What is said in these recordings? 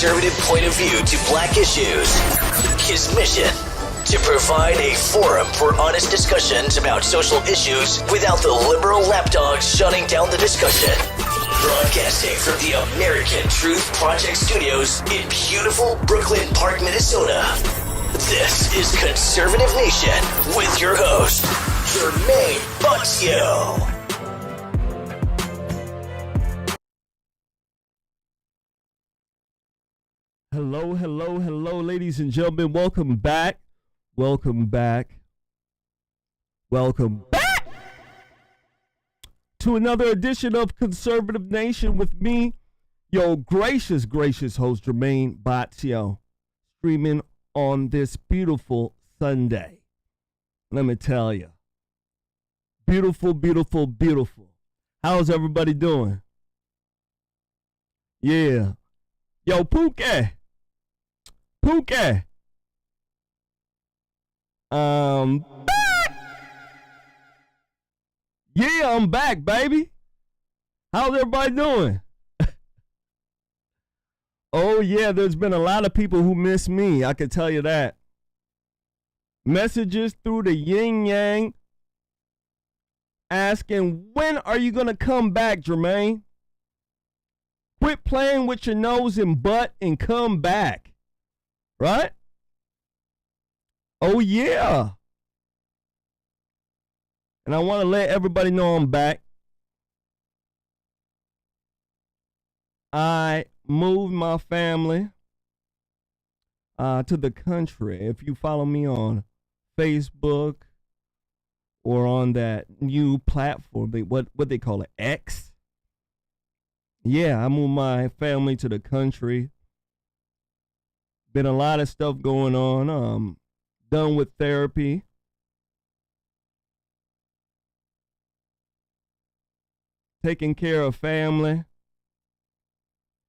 conservative point of view to black issues. His mission: to provide a forum for honest discussions about social issues without the liberal lapdogs shutting down the discussion. Broadcasting from the American Truth Project Studios in beautiful Brooklyn Park, Minnesota. This is Conservative Nation with your host, Jermaine Buxio. Hello, ladies and gentlemen. Welcome back to another edition of Conservative Nation with me, your gracious host, Jermaine Buxio, streaming on this beautiful Sunday. Let me tell you, beautiful. How's everybody doing? Yeah. Yo, Pookie. Back. Yeah, I'm back, baby. How's everybody doing? Oh, yeah, there's been a lot of people who miss me. I can tell you that. Messages through the yin-yang asking, when are you going to come back, Jermaine? Quit playing with your nose and butt and come back. Right? Oh, yeah. And I want to let everybody know I'm back. I moved my family to the country. If you follow me on Facebook or on that new platform, what they call it, X. Yeah, I moved my family to the country. Been a lot of stuff going on. Done with therapy. Taking care of family.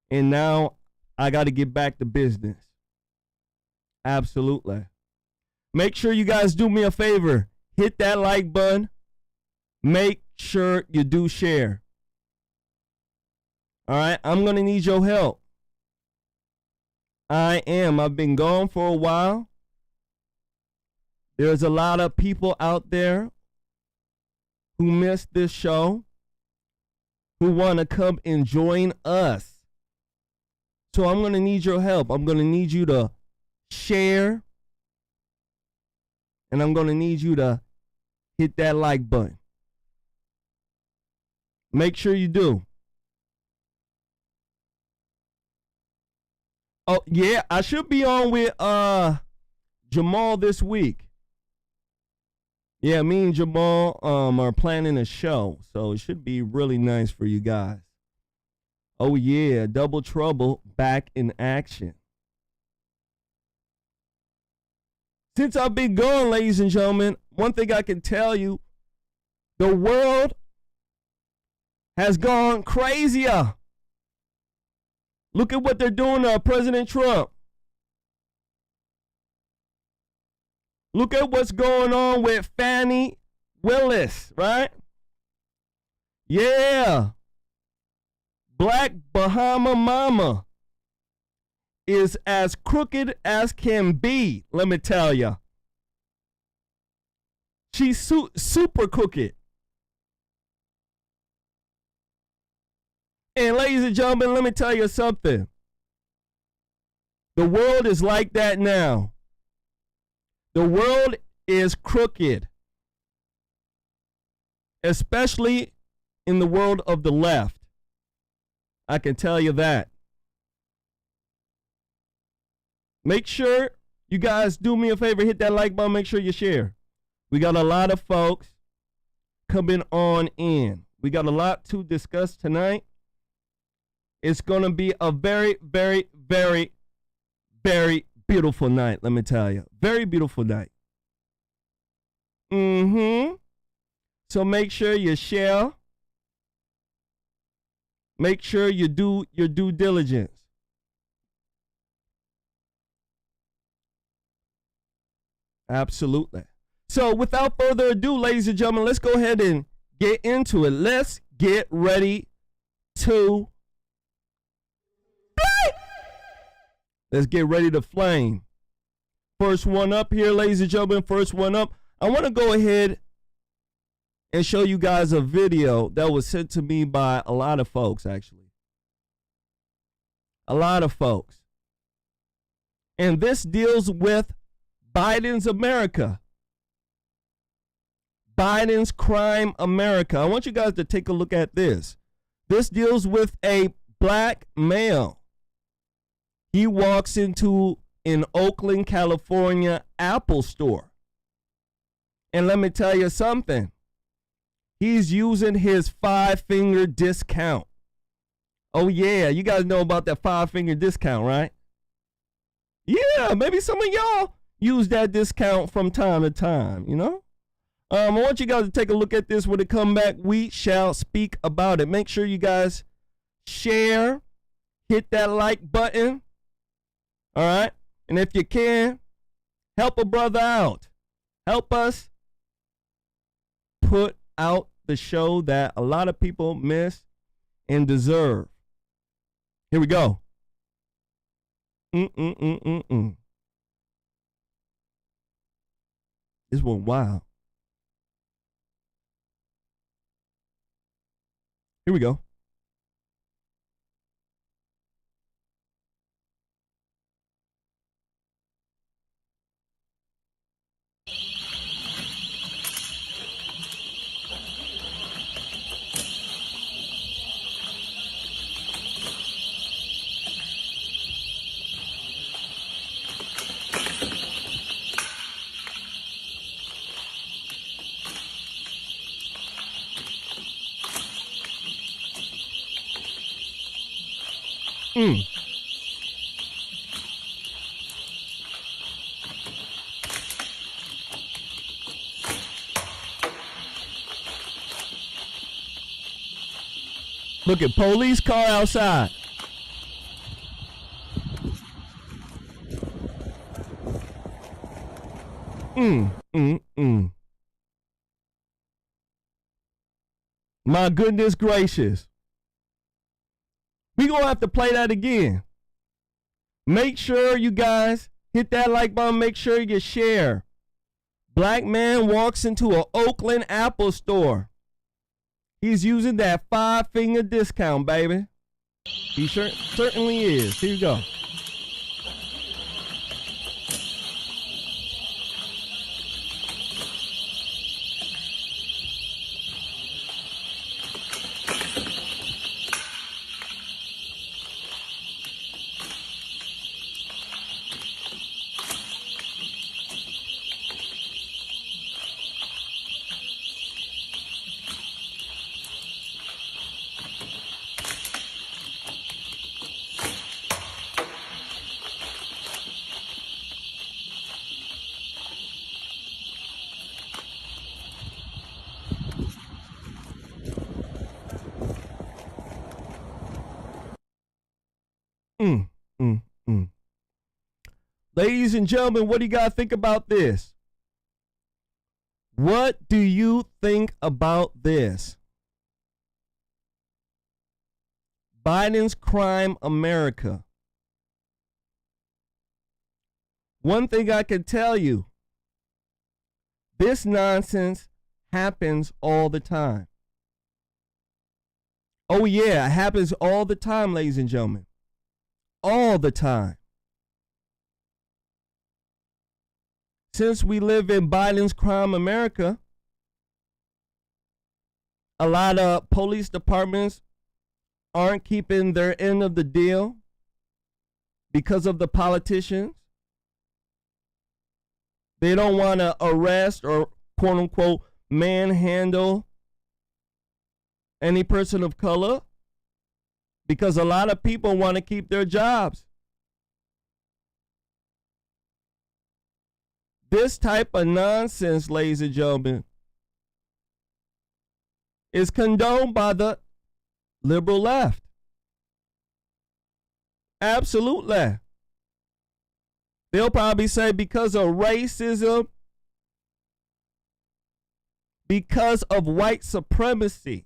And now I got to get back to business. Absolutely. Make sure you guys do me a favor. Hit that like button. Make sure you do share. All right, I'm going to need your help. I am. I've been gone for a while. There's a lot of people out there who missed this show, who want to come and join us. So I'm going to need your help. I'm going to need you to share. And I'm going to need you to hit that like button. Make sure you do. Oh, yeah, I should be on with Jamal this week. Yeah, me and Jamal are planning a show, so it should be really nice for you guys. Oh, yeah, Double Trouble back in action. Since I've been gone, ladies and gentlemen, one thing I can tell you, the world has gone crazier. Look at what they're doing to President Trump. Look at what's going on with Fannie Willis, right? Yeah. Black Bahama Mama is as crooked as can be, let me tell you. She's super crooked. And ladies and gentlemen, let me tell you something. The world is like that now. The world is crooked, especially in the world of the left. I can tell you that. Make sure you guys do me a favor, hit that like button, make sure you share. We got a lot of folks coming on in. We got a lot to discuss tonight. It's going to be a very beautiful night, let me tell you. Very beautiful night. So make sure you share. Make sure you do your due diligence. Absolutely. So without further ado, ladies and gentlemen, let's go ahead and get into it. Let's get ready to play. Let's get ready to flame. First one up here, ladies and gentlemen, first one up. I want to go ahead and show you guys a video that was sent to me by a lot of folks, actually. A lot of folks. And this deals with Biden's America. Biden's crime America. I want you guys to take a look at this. This deals with a black male. He walks into an Oakland, California Apple store. And let me tell you something. He's using his 5-finger discount. Oh, yeah. You guys know about that 5-finger discount, right? Yeah, maybe some of y'all use that discount from time to time, you know? I want you guys to take a look at this. When it come back, we shall speak about it. Make sure you guys share, hit that like button. All right? And if you can, help a brother out. Help us put out the show that a lot of people miss and deserve. Here we go. This one wild. Here we go. Look at police car outside. My goodness gracious. We're going to have to play that again. Make sure you guys hit that like button. Make sure you share. Black man walks into an Oakland Apple store. He's using that 5-finger discount, baby. He certainly is. Here you go. Ladies and gentlemen, what do you guys think about this? What do you think about this? Biden's crime America. One thing I can tell you, this nonsense happens all the time. Oh yeah, it happens all the time, ladies and gentlemen. All the time. Since we live in Biden's crime America, a lot of police departments aren't keeping their end of the deal because of the politicians. They don't want to arrest or quote unquote manhandle any person of color because a lot of people want to keep their jobs. This type of nonsense, ladies and gentlemen, is condoned by the liberal left. Absolutely. They'll probably say because of racism, because of white supremacy,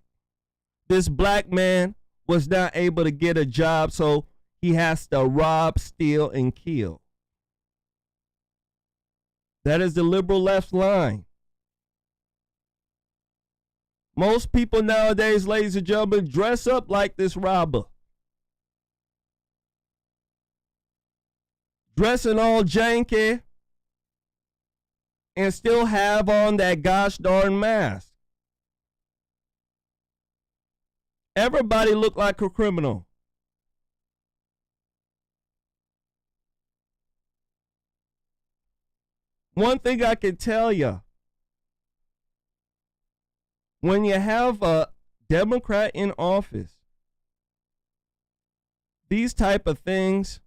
this black man was not able to get a job, so he has to rob, steal, and kill. That is the liberal left's line. Most people nowadays, ladies and gentlemen, dress up like this robber. Dressing all janky and still have on that gosh darn mask. Everybody look like a criminal. One thing I can tell you, when you have a Democrat in office, these type of things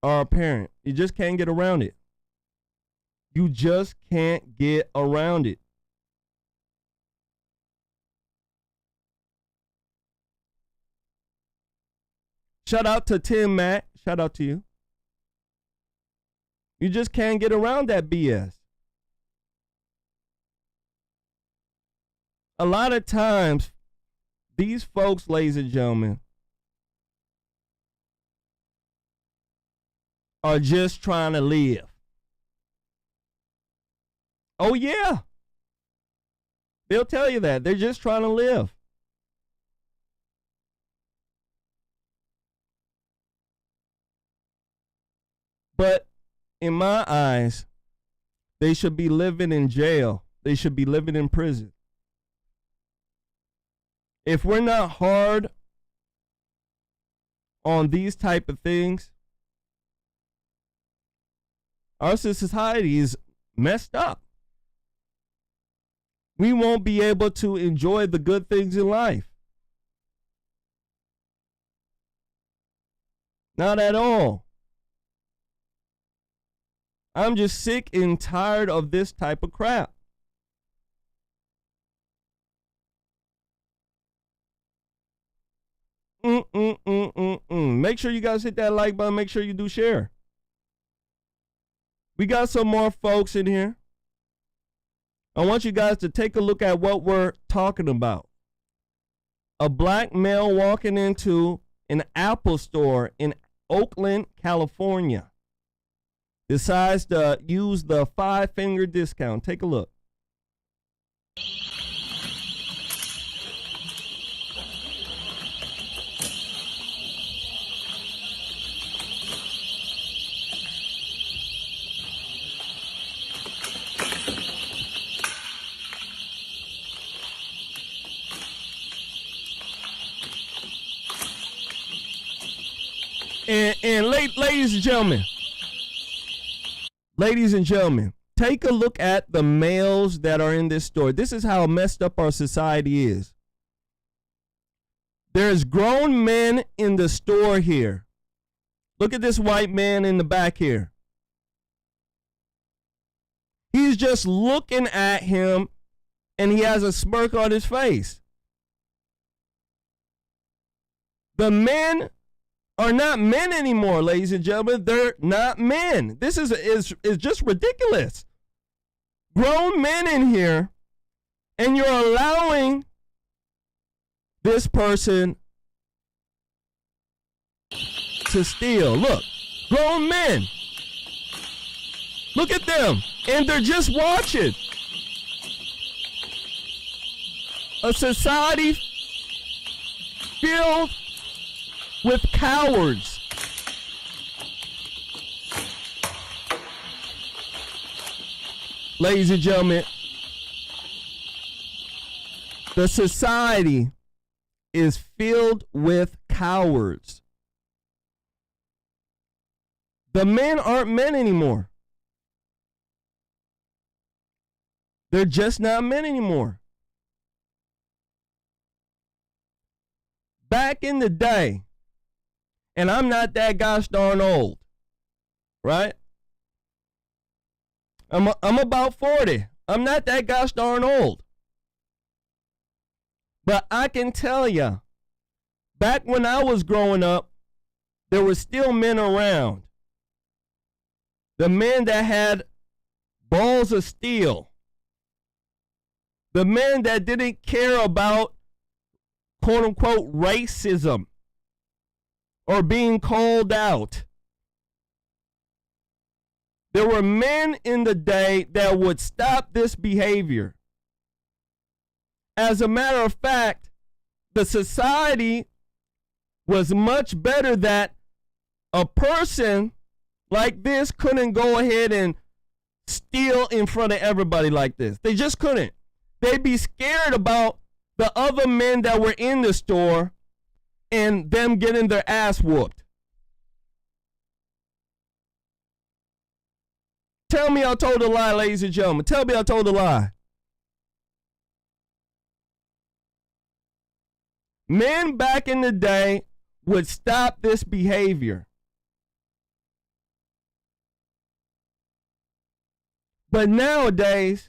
are apparent. You just can't get around it. You just can't get around it. Shout out to Tim Mack. Shout out to you. You just can't get around that BS. A lot of times, these folks, ladies and gentlemen, are just trying to live. Oh, yeah. They'll tell you that. They're just trying to live. But in my eyes, they should be living in jail. They should be living in prison. If we're not hard on these type of things, our society is messed up. We won't be able to enjoy the good things in life. Not at all. I'm just sick and tired of this type of crap. Make sure you guys hit that like button. Make sure you do share. We got some more folks in here. I want you guys to take a look at what we're talking about. A black male walking into an Apple store in Oakland, California, decides to use the 5-finger discount. Take a look. And ladies and gentlemen, take a look at the males that are in this store. This is how messed up our society is. There's grown men in the store here. Look at this white man in the back here. He's just looking at him, and he has a smirk on his face. The men are not men anymore, ladies and gentlemen. They're not men. This is just ridiculous. Grown men in here, and you're allowing this person to steal. Look, grown men. Look at them, and they're just watching. A society filled with cowards. Ladies and gentlemen, the society is filled with cowards. The men aren't men anymore. They're just not men anymore. Back in the day, and I'm not that gosh darn old, right? I'm about 40. I'm not that gosh darn old. But I can tell you, back when I was growing up, there were still men around. The men that had balls of steel. The men that didn't care about, quote unquote, racism. or being called out. There were men in the day that would stop this behavior. As a matter of fact, the society was much better that a person like this couldn't go ahead and steal in front of everybody like this. They just couldn't. They'd be scared about the other men that were in the store and them getting their ass whooped. Tell me I told a lie, ladies and gentlemen. Tell me I told a lie. Men back in the day would stop this behavior. But nowadays,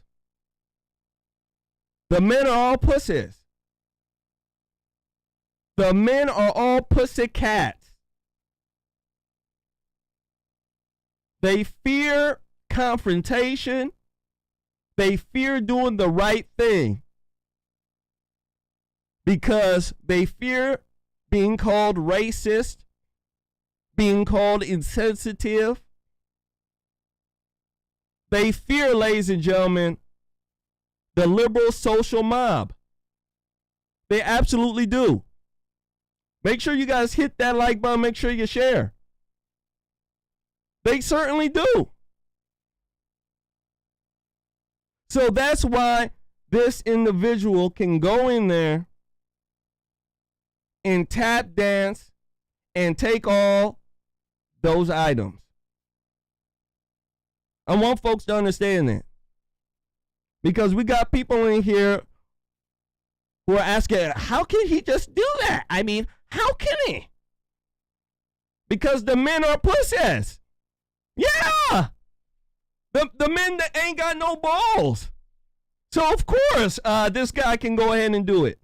the men are all pussies. The men are all pussy cats. They fear confrontation. They fear doing the right thing because they fear being called racist, being called insensitive. They fear, ladies and gentlemen, the liberal social mob. They absolutely do. Make sure you guys hit that like button. Make sure you share. They certainly do. So that's why this individual can go in there and tap dance and take all those items. I want folks to understand that. Because we got people in here who are asking, how can he just do that? I mean, how can he? Because the men are pussies. Yeah. The men that ain't got no balls. So, of course, this guy can go ahead and do it.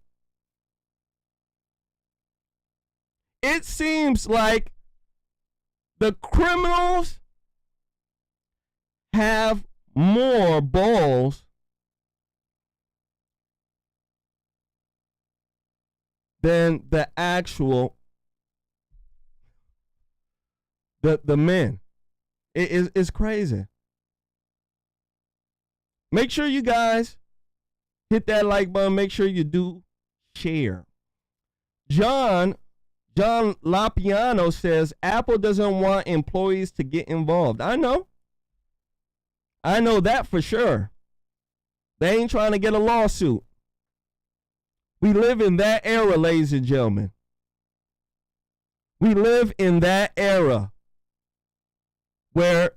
It seems like the criminals have more balls than the actual the men. It's crazy. Make sure you guys hit that like button. Make sure you do share. John Lapiano says Apple doesn't want employees to get involved. I know that for sure. They ain't trying to get a lawsuit. We live in that era, ladies and gentlemen. We live in that era where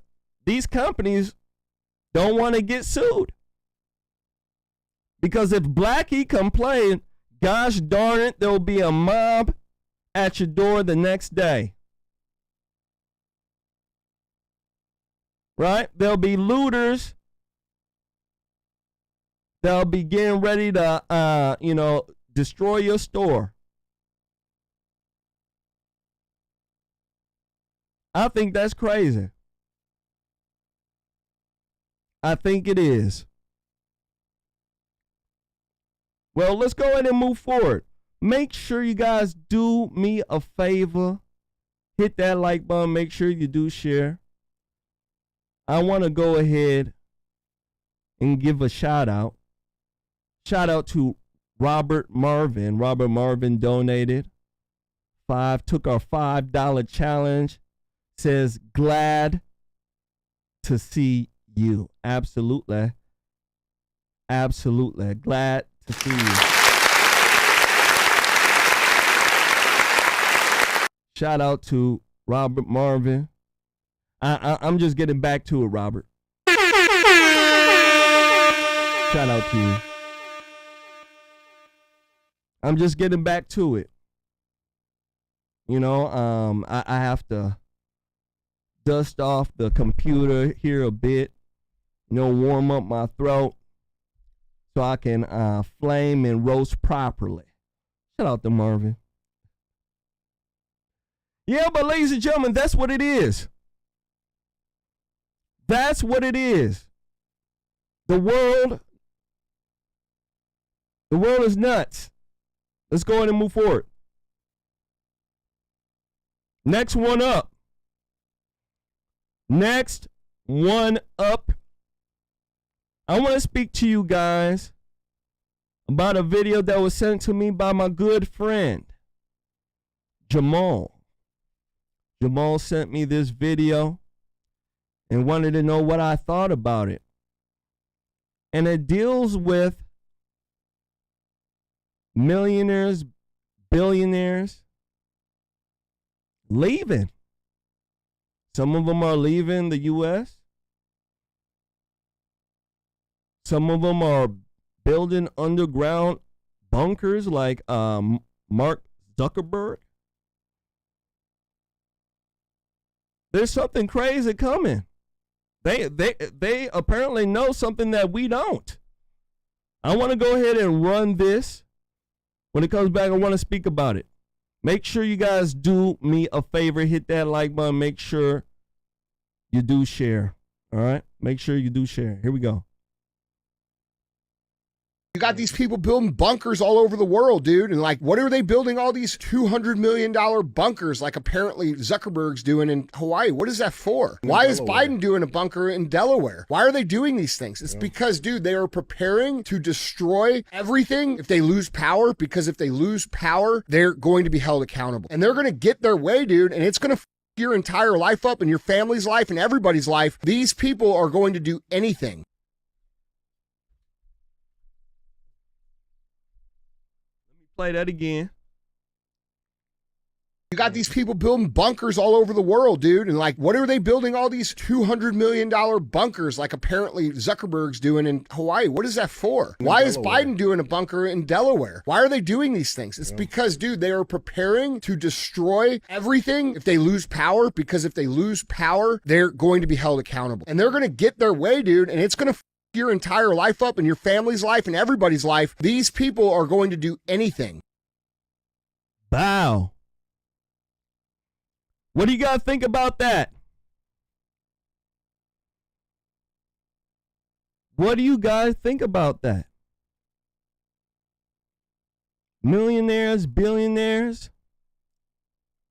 these companies don't want to get sued. Because if Blackie complained, gosh darn it, there will be a mob at your door the next day. Right? There'll be looters. They'll be getting ready to, destroy your store. I think that's crazy. I think it is. Well, let's go ahead and move forward. Make sure you guys do me a favor. Hit that like button. Make sure you do share. I want to go ahead and give a shout out. Shout out to Robert Marvin. Robert Marvin donated took our $5 challenge. Says, glad to see you. Absolutely. Absolutely. Glad to see you. Shout out to Robert Marvin. I'm just getting back to it, Robert. Shout out to you. I'm just getting back to it. I have to dust off the computer here a bit, warm up my throat so I can flame and roast properly. Shout out to Marvin. Yeah, but ladies and gentlemen, that's what it is. That's what it is. The world is nuts. Let's go ahead and move forward. Next one up. Next one up. I want to speak to you guys about a video that was sent to me by my good friend, Jamal. Jamal sent me this video and wanted to know what I thought about it. And it deals with millionaires, billionaires leaving. Some of them are leaving the U.S. Some of them are building underground bunkers like Mark Zuckerberg. There's something crazy coming. They apparently know something that we don't. I want to go ahead and run this. When it comes back, I want to speak about it. Make sure you guys do me a favor. Hit that like button. Make sure you do share. All right? Make sure you do share. Here we go. You got these people building bunkers all over the world, dude. And like, what are they building all these $200 million bunkers like apparently Zuckerberg's doing in Hawaii? What is that for? Why is Biden doing a bunker in Delaware? Why are they doing these things? It's because, dude, they are preparing to destroy everything if they lose power, because if they lose power, they're going to be held accountable. And they're going to get their way, dude, and it's going to your entire life up and your family's life and everybody's life. These people are going to do anything. Play that again. You got these people building bunkers all over the world, dude. And like, what are they building all these $200 million bunkers like apparently Zuckerberg's doing in Hawaii? What is that for? Why is Biden doing a bunker in Delaware? Why are they doing these things? It's because, dude, they are preparing to destroy everything if they lose power, because if they lose power, they're going to be held accountable. And they're going to get their way, dude, and it's going to your entire life up and your family's life and everybody's life. These people are going to do anything. Wow. What do you guys think about that? What do you guys think about that? Millionaires, billionaires,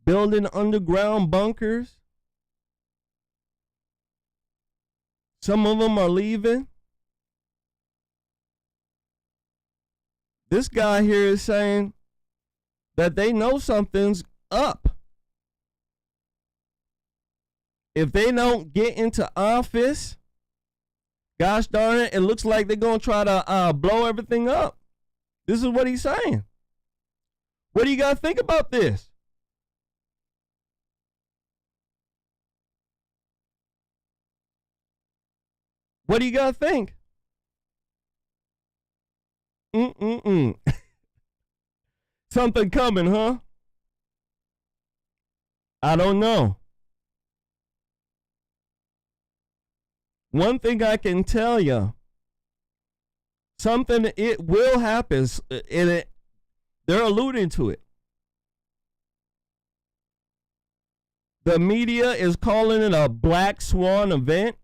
building underground bunkers. Some of them are leaving. This guy here is saying that they know something's up. If they don't get into office, gosh darn it, it looks like they're going to try to blow everything up. This is what he's saying. What do you guys think about this? What do you guys think? Something coming, huh? I don't know. One thing I can tell you, something, it will happen, and they're alluding to it. The media is calling it a black swan event.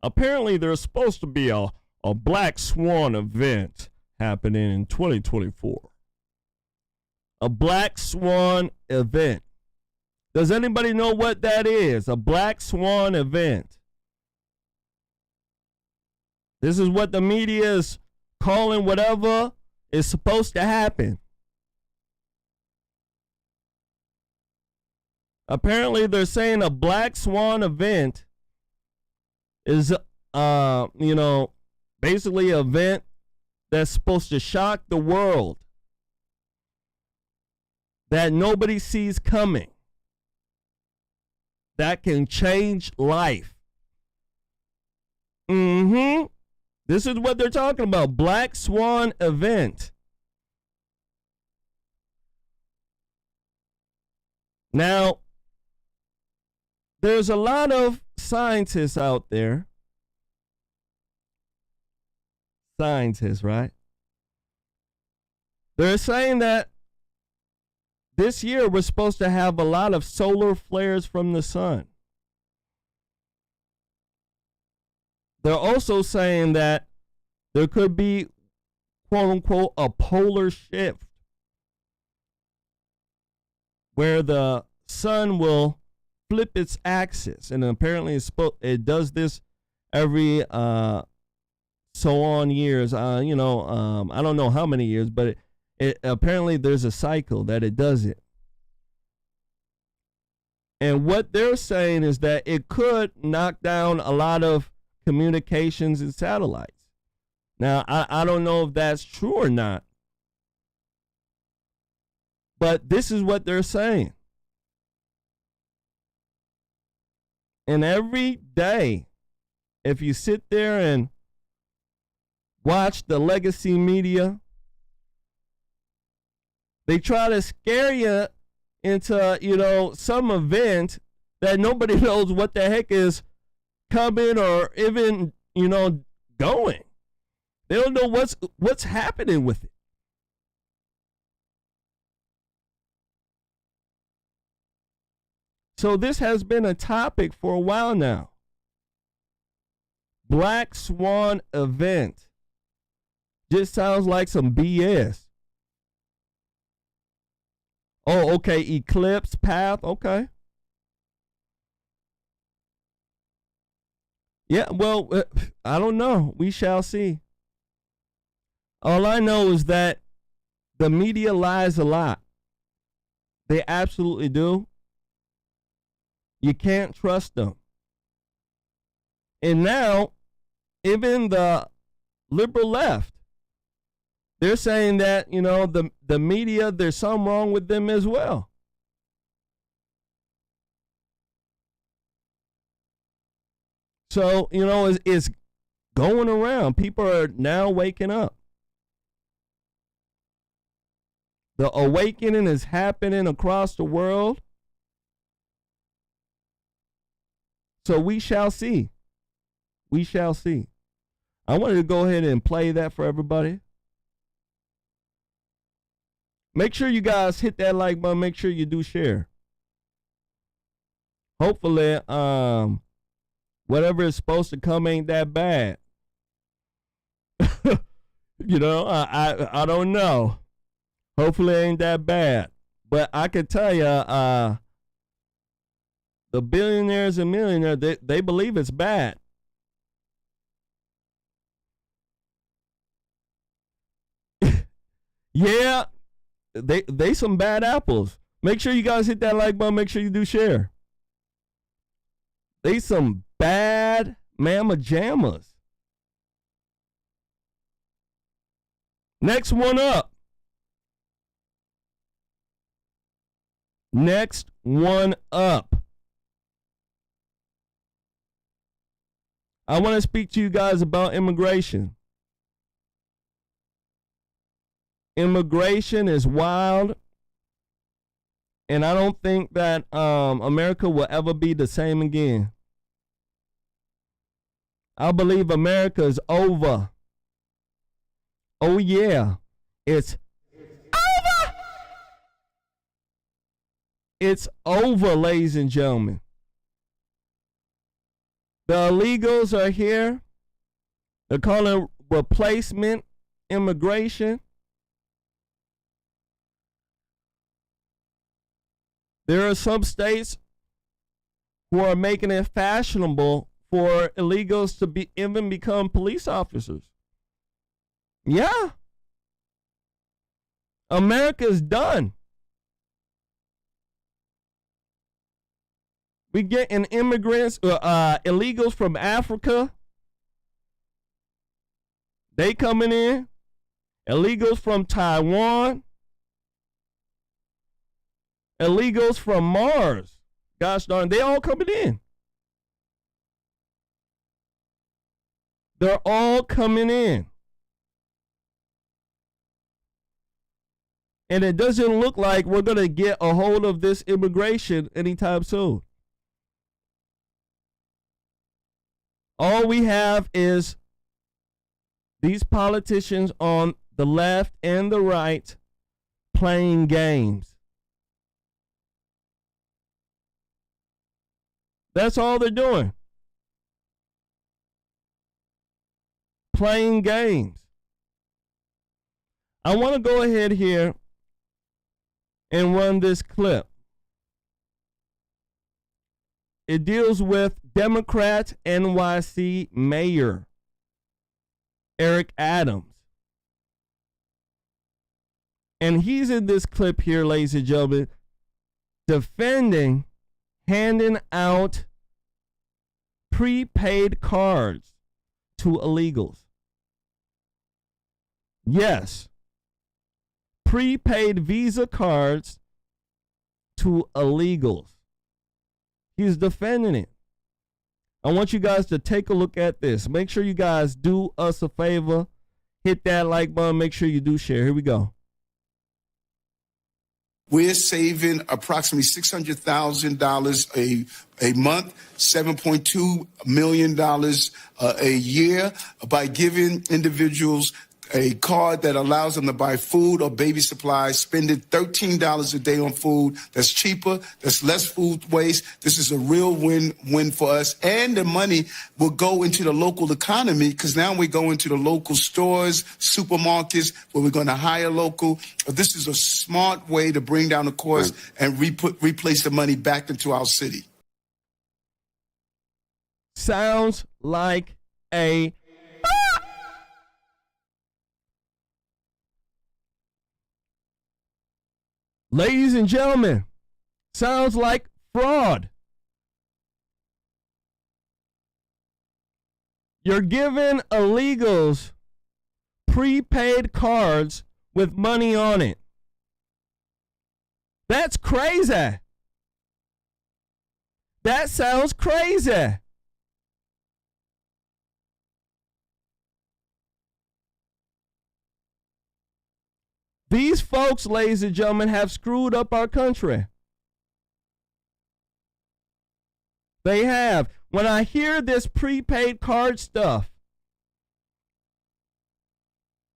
Apparently, there's supposed to be a black swan event happening in 2024. A black swan event. Does anybody know what that is? A black swan event. This is what the media is calling whatever is supposed to happen. Apparently, they're saying a black swan event is, basically an event that's supposed to shock the world, that nobody sees coming, that can change life. This is what they're talking about, black swan event. Now, there's a lot of scientists out there. Scientists, right? They're saying that this year we're supposed to have a lot of solar flares from the sun. They're also saying that there could be, quote unquote, a polar shift where the sun will flip its axis, and apparently it does this every so on years. I don't know how many years, but it apparently there's a cycle that it does it. And what they're saying is that it could knock down a lot of communications and satellites. Now, I don't know if that's true or not, but this is what they're saying. And every day, if you sit there and watch the legacy media, they try to scare you into, some event that nobody knows what the heck is coming or even, going. They don't know what's happening with it. So this has been a topic for a while now. Black Swan event. Just sounds like some BS. Oh, okay. Eclipse path. Okay. Yeah, well, I don't know. We shall see. All I know is that the media lies a lot. They absolutely do. You can't trust them. And now, even the liberal left, they're saying that, the media, there's something wrong with them as well. So, it's going around. People are now waking up. The awakening is happening across the world. So we shall see. We shall see. I wanted to go ahead and play that for everybody. Make sure you guys hit that like button. Make sure you do share. Hopefully, whatever is supposed to come ain't that bad. I don't know. Hopefully it ain't that bad. But I can tell you, the billionaires and millionaires, they believe it's bad. Yeah, they some bad apples. Make sure you guys hit that like button. Make sure you do share. They some bad mama jammas. Next one up. Next one up. I want to speak to you guys about immigration. Immigration is wild, and I don't think that America will ever be the same again. I believe America is over. Oh yeah, it's over. It's over, ladies and gentlemen. The illegals are here. They're calling replacement immigration. There are some states who are making it fashionable for illegals to even become police officers. Yeah. America's done. We getting immigrants, illegals from Africa. They coming in. Illegals from Taiwan. Illegals from Mars. Gosh darn, they all coming in. They're all coming in. And it doesn't look like we're going to get a hold of this immigration anytime soon. All we have is these politicians on the left and the right playing games. That's all they're doing. Playing games. I want to go ahead here and run this clip. It deals with Democrat NYC Mayor Eric Adams. And he's in this clip here, ladies and gentlemen, defending handing out prepaid cards to illegals. Yes, prepaid Visa cards to illegals. He's defending it. I want you guys to take a look at this. Make sure you guys do us a favor. Hit that like button. Make sure you do share. Here we go. We're saving approximately $600,000 a month, $7.2 million a year by giving individuals a card that allows them to buy food or baby supplies, spending $13 a day on food. That's cheaper. That's less food waste. This is a real win-win for us. And the money will go into the local economy because now we go into the local stores, supermarkets, where we're going to hire local. This is a smart way to bring down the cost and replace the money back into our city. Sounds like a ladies and gentlemen, sounds like fraud. You're giving illegals prepaid cards with money on it. That's crazy. That sounds crazy. These folks, ladies and gentlemen, have screwed up our country. They have. When I hear this prepaid card stuff,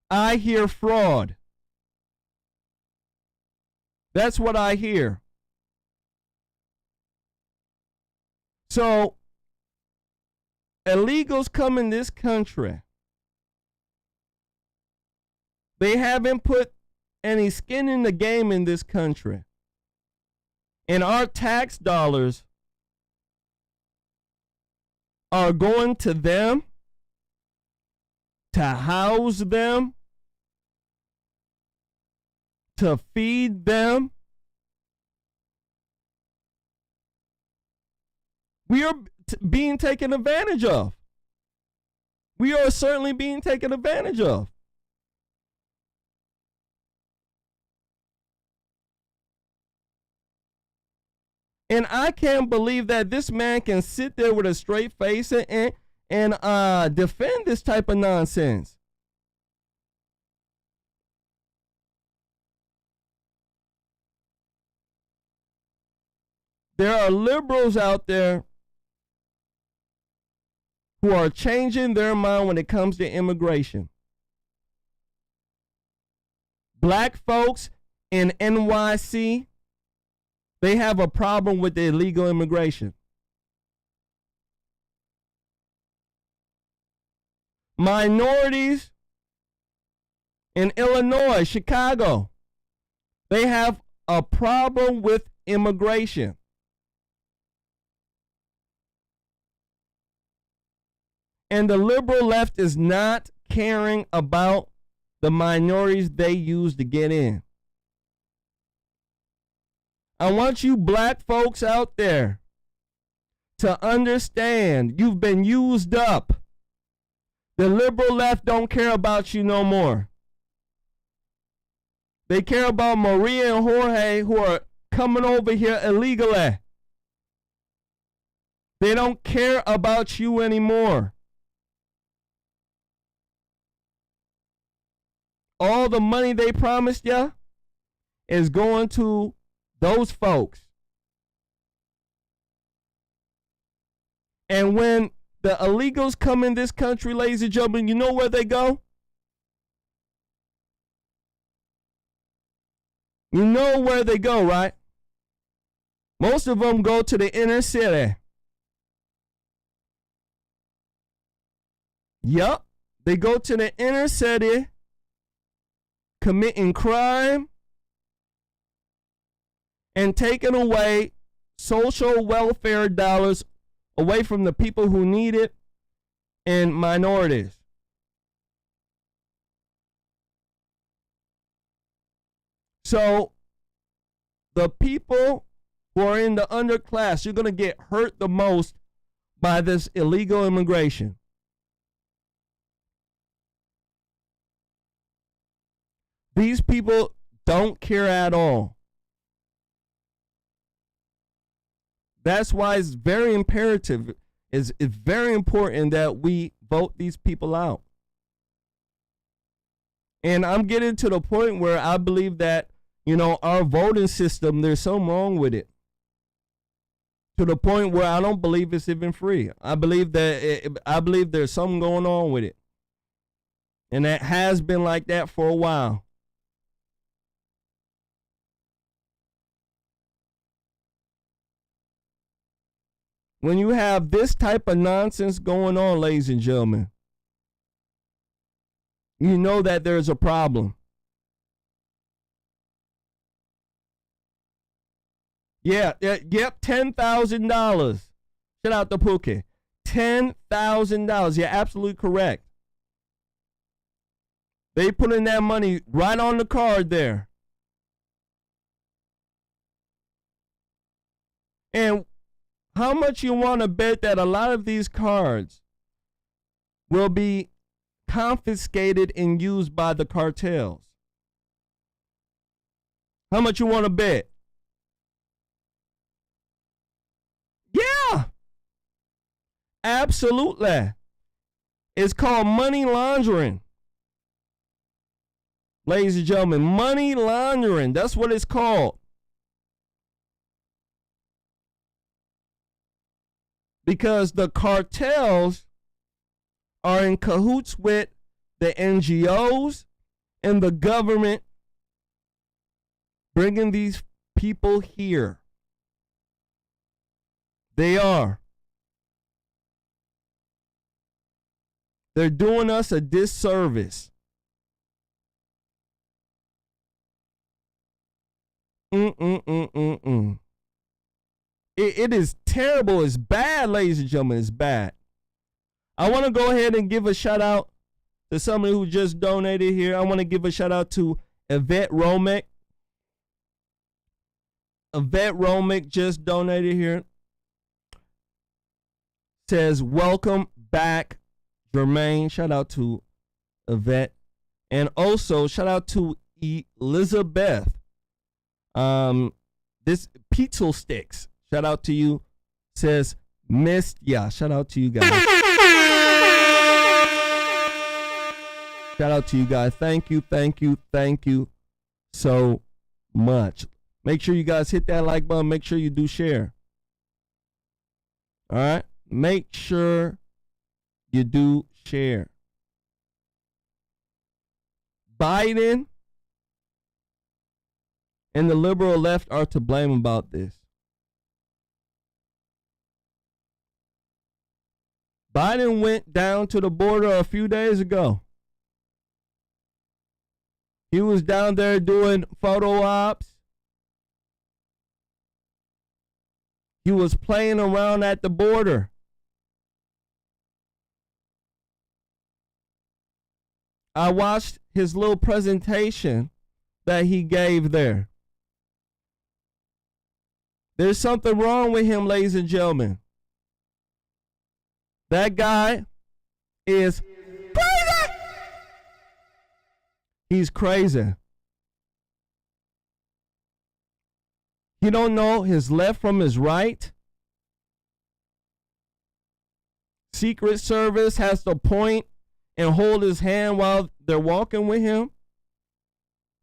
I hear fraud. That's what I hear. So, illegals come in this country. They haven't put any skin in the game in this country. And our tax dollars are going to them to house them, to feed them. We are being taken advantage of. We are certainly being taken advantage of. And I can't believe that this man can sit there with a straight face and defend this type of nonsense. There are liberals out there who are changing their mind when it comes to immigration. Black folks in NYC, they have a problem with the illegal immigration. Minorities in Illinois, Chicago, they have a problem with immigration. And the liberal left is not caring about the minorities they use to get in. I want you black folks out there to understand you've been used up. The liberal left don't care about you no more. They care about Maria and Jorge who are coming over here illegally. They don't care about you anymore. All the money they promised you is going to those folks. And when the illegals come in this country, ladies and gentlemen, you know where they go? You know where they go, right? Most of them go to the inner city. Yup, they go to the inner city, committing crime and taking away social welfare dollars away from the people who need it and minorities. So the people who are in the underclass, you're going to get hurt the most by this illegal immigration. These people don't care at all. That's why it's very imperative, it's very important that we vote these people out. And I'm getting to the point where I believe that, our voting system, there's something wrong with it. To the point where I don't believe it's even free. I believe there's something going on with it. And that has been like that for a while. When you have this type of nonsense going on, ladies and gentlemen, you know that there's a problem. Yep, $10,000. Shout out to Pookie. $10,000. You're absolutely correct. They put in that money right on the card there. And how much you want to bet that a lot of these cards will be confiscated and used by the cartels? How much you want to bet? Yeah, absolutely. It's called money laundering. Ladies and gentlemen, money laundering. That's what it's called. Because the cartels are in cahoots with the NGOs and the government bringing these people here. They are. They're doing us a disservice. It is terrible. It's bad, ladies and gentlemen. It's bad. I want to go ahead and give a shout out to somebody who just donated here. I want to give a shout out to Yvette Romick. Yvette Romick just donated here. Says, welcome back, Jermaine. Shout out to Yvette. And also, shout out to Elizabeth. This Pizza Sticks. Shout out to you. Says, missed ya. Shout out to you guys. Shout out to you guys. Thank you so much. Make sure you guys hit that like button. Make sure you do share. All right? Make sure you do share. Biden and the liberal left are to blame about this. Biden went down to the border a few days ago. He was down there doing photo ops. He was playing around at the border. I watched his little presentation that he gave there. There's something wrong with him, ladies and gentlemen. That guy is crazy. He's crazy. He don't know his left from his right. Secret Service has to point and hold his hand while they're walking with him.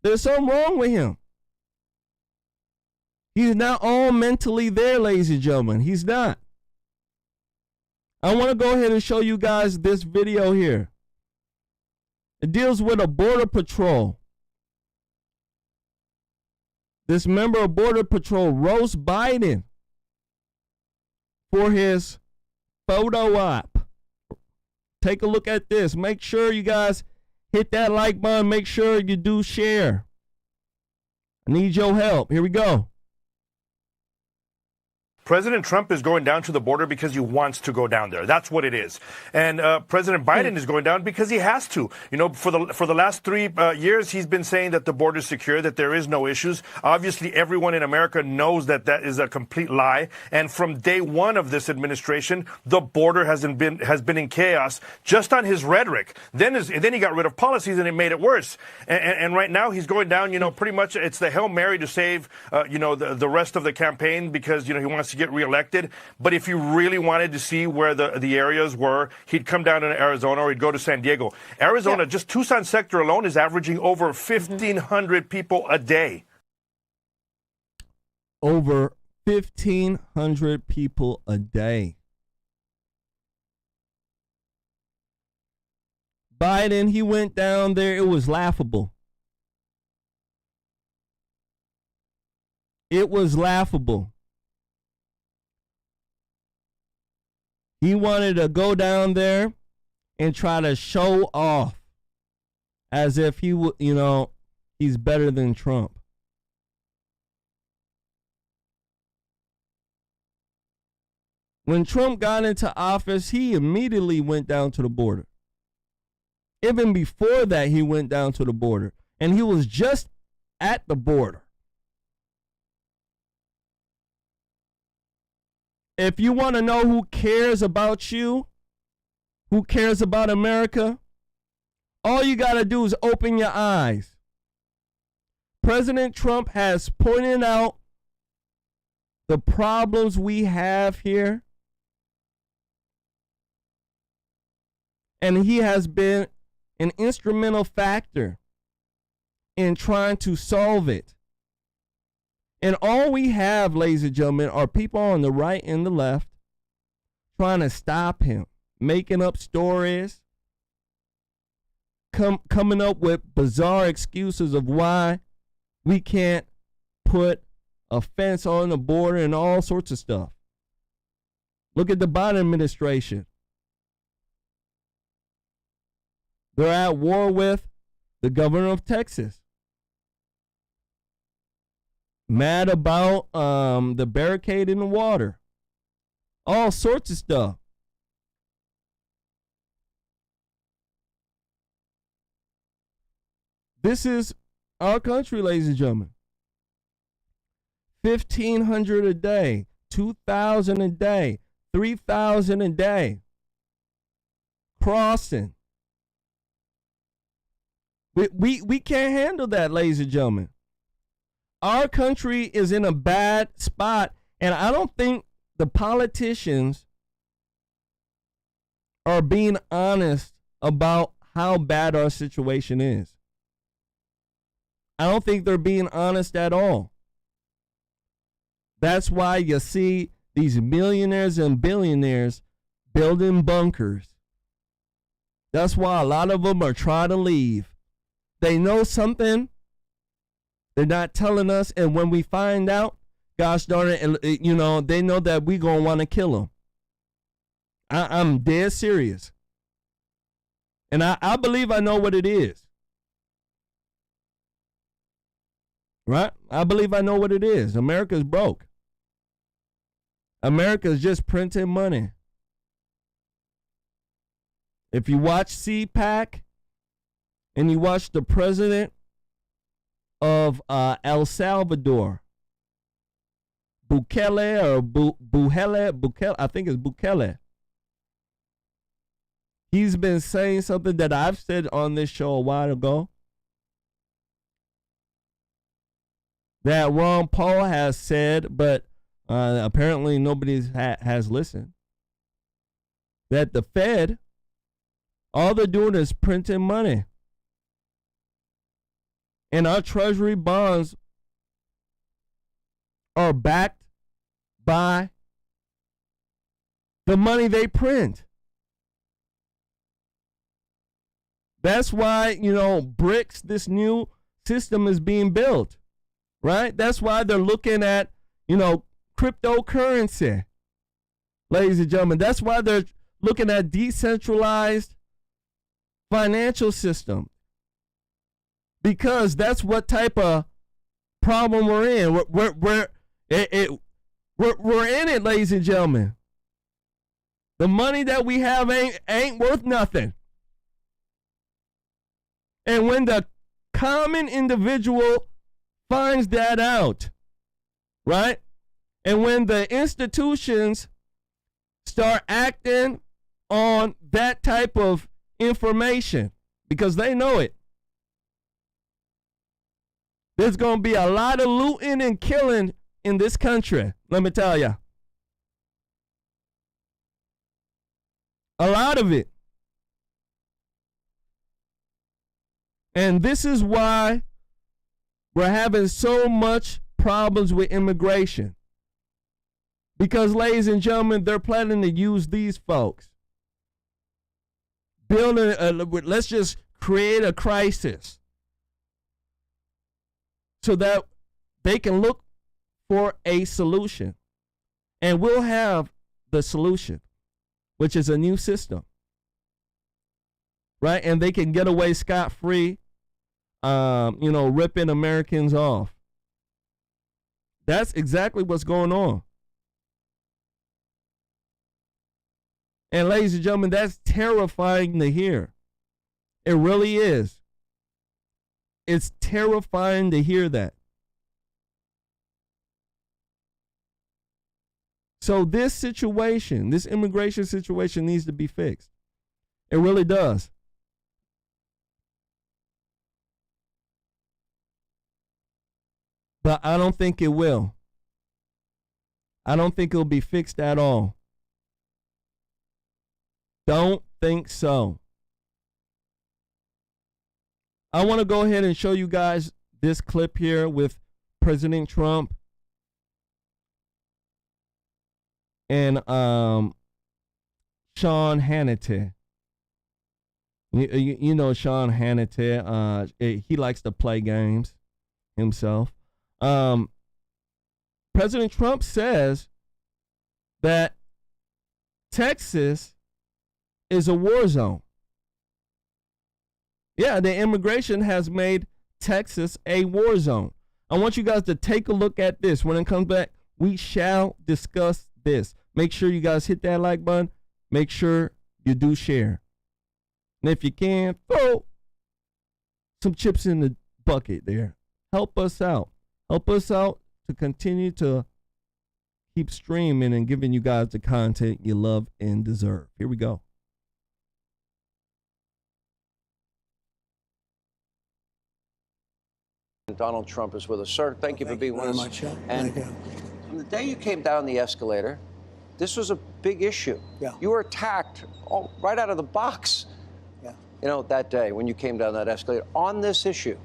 There's something wrong with him. He's not all mentally there, ladies and gentlemen. He's not. I want to go ahead and show you guys this video here. It deals with a border patrol. This member of Border Patrol roasts Biden for his photo op. Take a look at this. Make sure you guys hit that like button. Make sure you do share. I need your help. Here we go. President Trump is going down to the border because he wants to go down there. That's what it is. And President Biden is going down because he has to. For the last 3 years, he's been saying that the border is secure, that there is no issues. Obviously, everyone in America knows that that is a complete lie. And from day one of this administration, the border has been in chaos just on his rhetoric. Then he got rid of policies and it made it worse. And right now he's going down, pretty much it's the Hail Mary to save, the rest of the campaign because, he wants to get reelected. But if you really wanted to see where the areas were, he'd come down to Arizona or he'd go to San Diego. Arizona, just Tucson sector alone is averaging over 1,500 people a day. Over 1,500 people a day. Biden, he went down there. It was laughable. It was laughable. He wanted to go down there and try to show off as if he would, he's better than Trump. When Trump got into office, he immediately went down to the border. Even before that, he went down to the border. And he was just at the border. If you want to know who cares about you, who cares about America, all you got to do is open your eyes. President Trump has pointed out the problems we have here. And he has been an instrumental factor in trying to solve it. And all we have, ladies and gentlemen, are people on the right and the left trying to stop him, making up stories, coming up with bizarre excuses of why we can't put a fence on the border and all sorts of stuff. Look at the Biden administration. They're at war with the governor of Texas. Mad about the barricade in the water. All sorts of stuff. This is our country, ladies and gentlemen. 1,500 a day, 2,000 a day, 3,000 a day. Crossing. We can't handle that, ladies and gentlemen. Our country is in a bad spot, and I don't think the politicians are being honest about how bad our situation is. I don't think they're being honest at all. That's why you see these millionaires and billionaires building bunkers. That's why a lot of them are trying to leave. They know something they're not telling us, and when we find out, gosh darn it, they know that we're going to want to kill them. I'm dead serious. And I believe I know what it is. Right? I believe I know what it is. America's broke. America's just printing money. If you watch CPAC and you watch the president of El Salvador, Bukele or Bukele, I think it's Bukele. He's been saying something that I've said on this show a while ago, that Ron Paul has said, but apparently nobody has listened, that the Fed, all they're doing is printing money. And our treasury bonds are backed by the money they print. That's why, BRICS, this new system is being built, right? That's why they're looking at, cryptocurrency, ladies and gentlemen. That's why they're looking at decentralized financial system. Because that's what type of problem we're in. We're in it, ladies and gentlemen. The money that we have ain't worth nothing. And when the common individual finds that out, right? And when the institutions start acting on that type of information, because they know it, there's going to be a lot of looting and killing in this country, let me tell you. A lot of it. And this is why we're having so much problems with immigration. Because, ladies and gentlemen, they're planning to use these folks. Let's just create a crisis so that they can look for a solution. And we'll have the solution, which is a new system, right? And they can get away scot-free, ripping Americans off. That's exactly what's going on. And ladies and gentlemen, that's terrifying to hear. It really is. It's terrifying to hear that. So this situation, this immigration situation needs to be fixed. It really does. But I don't think it will. I don't think it'll be fixed at all. Don't think so. I want to go ahead and show you guys this clip here with President Trump and Sean Hannity. You know Sean Hannity. He likes to play games himself. President Trump says that Texas is a war zone. Yeah, the immigration has made Texas a war zone. I want you guys to take a look at this. When it comes back, we shall discuss this. Make sure you guys hit that like button. Make sure you do share. And if you can, throw some chips in the bucket there. Help us out. Help us out to continue to keep streaming and giving you guys the content you love and deserve. Here we go. Donald Trump is with us. Sir, thank you for being with us. Thank you very much. And Thank you. from the day you came down the escalator, this was a big issue. Yeah. You were attacked right out of the box, Yeah. That day when you came down that escalator on this issue.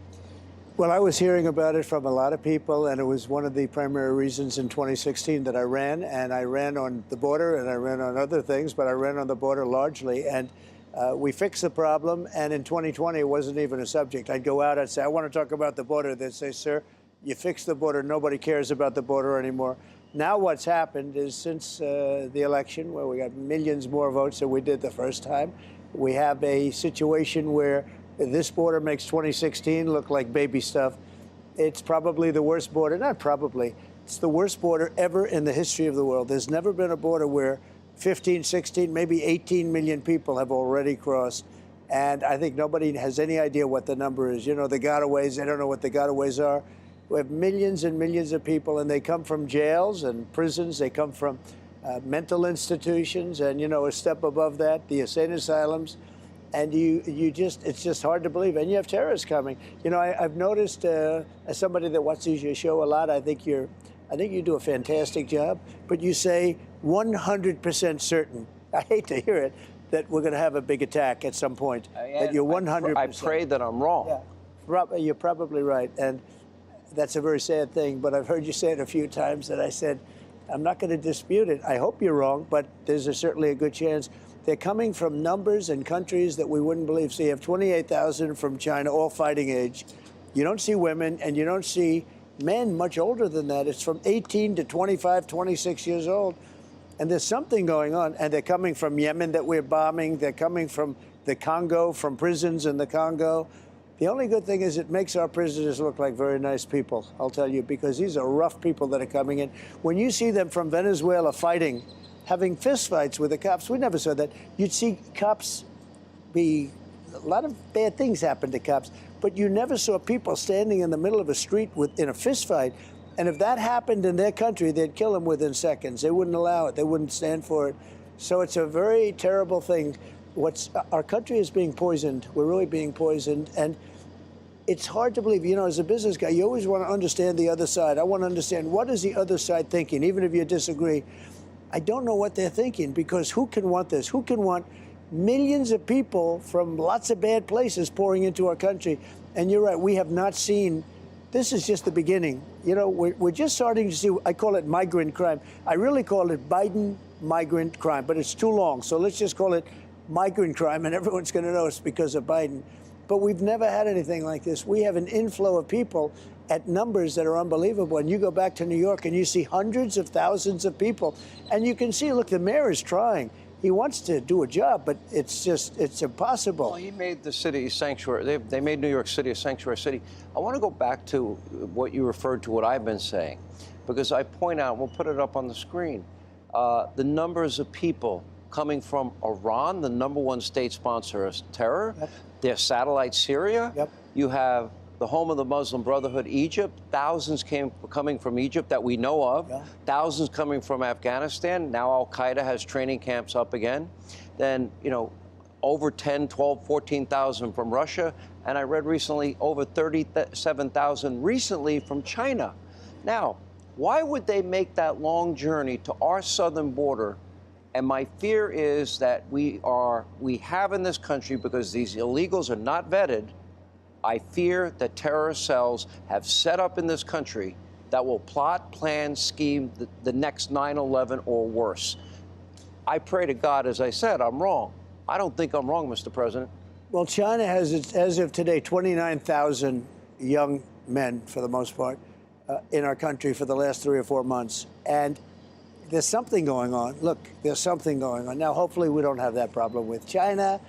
Well, I was hearing about it from a lot of people, and it was one of the primary reasons in 2016 that I ran. And I ran on the border, and I ran on other things, but I ran on the border largely. And we fixed the problem, and in 2020, it wasn't even a subject. I'd go out and say, I want to talk about the border. They'd say, sir, you fixed the border. Nobody cares about the border anymore. Now what's happened is since the election, where we got millions more votes than we did the first time, we have a situation where this border makes 2016 look like baby stuff. It's probably the worst border, not probably, it's the worst border ever in the history of the world. There's never been a border where 15, 16, maybe 18 million people have already crossed. And I think nobody has any idea what the number is. You know, the gotaways, they don't know what the gotaways are. We have millions and millions of people, and they come from jails and prisons. They come from mental institutions, and, a step above that, the insane asylums. And it's just hard to believe. And you have terrorists coming. I've noticed, as somebody that watches your show a lot, I think you do a fantastic job. But you say 100% certain. I hate to hear it, that we're going to have a big attack at some point. That you're 100%. I pray that I'm wrong. Yeah, you're probably right. And that's a very sad thing. But I've heard you say it a few times, that I said, I'm not going to dispute it. I hope you're wrong, but there's certainly a good chance. They're coming from numbers and countries that we wouldn't believe. So you have 28,000 from China, all fighting age. You don't see women, and you don't see men much older than that. It's from 18 to 25, 26 years old. And there's something going on. And they're coming from Yemen that we're bombing. They're coming from the Congo, from prisons in the Congo. The only good thing is it makes our prisoners look like very nice people, I'll tell you, because these are rough people that are coming in. When you see them from Venezuela fighting, having fistfights with the cops, we never saw that. You'd see cops a lot of bad things happen to cops, but you never saw people standing in the middle of a street in a fist fight. And if that happened in their country, they'd kill them within seconds. They wouldn't allow it. They wouldn't stand for it. So it's a very terrible thing. Our country is being poisoned. We're really being poisoned. And it's hard to believe, as a business guy, you always want to understand the other side. I want to understand, what is the other side thinking, even if you disagree. I don't know what they're thinking, because who can want this? Who can want millions of people from lots of bad places pouring into our country? And you're right, we have not seen, this is just the beginning. We're just starting to see, I call it migrant crime. I really call it Biden migrant crime, but it's too long. So let's just call it migrant crime, and everyone's going to know it's because of Biden. But we've never had anything like this. We have an inflow of people at numbers that are unbelievable. And you go back to New York and you see hundreds of thousands of people. And you can see, look, the mayor is trying. He wants to do a job, but it's impossible. Well, he made the city a sanctuary. They made New York City a sanctuary city. I want to go back to what you referred to, what I've been saying, because I point out, we'll put it up on the screen, the numbers of people coming from Iran, the #1 state sponsor of terror, their satellite Syria. Yep. You have the home of the Muslim Brotherhood, Egypt. Thousands coming from Egypt that we know of. Yeah. Thousands coming from Afghanistan. Now Al-Qaeda has training camps up again. Then, over 10, 12, 14,000 from Russia. And I read recently over 37,000 recently from China. Now, why would they make that long journey to our southern border? And my fear is that we have in this country, because these illegals are not vetted, I fear that terrorist cells have set up in this country that will plot, plan, scheme the next 9/11 or worse. I pray to God, as I said, I'm wrong. I don't think I'm wrong, Mr. President. Well, China has, as of today, 29,000 young men, for the most part, in our country for the last 3 or 4 months. And there's something going on. Look, there's something going on. Now, hopefully we don't have that problem with China.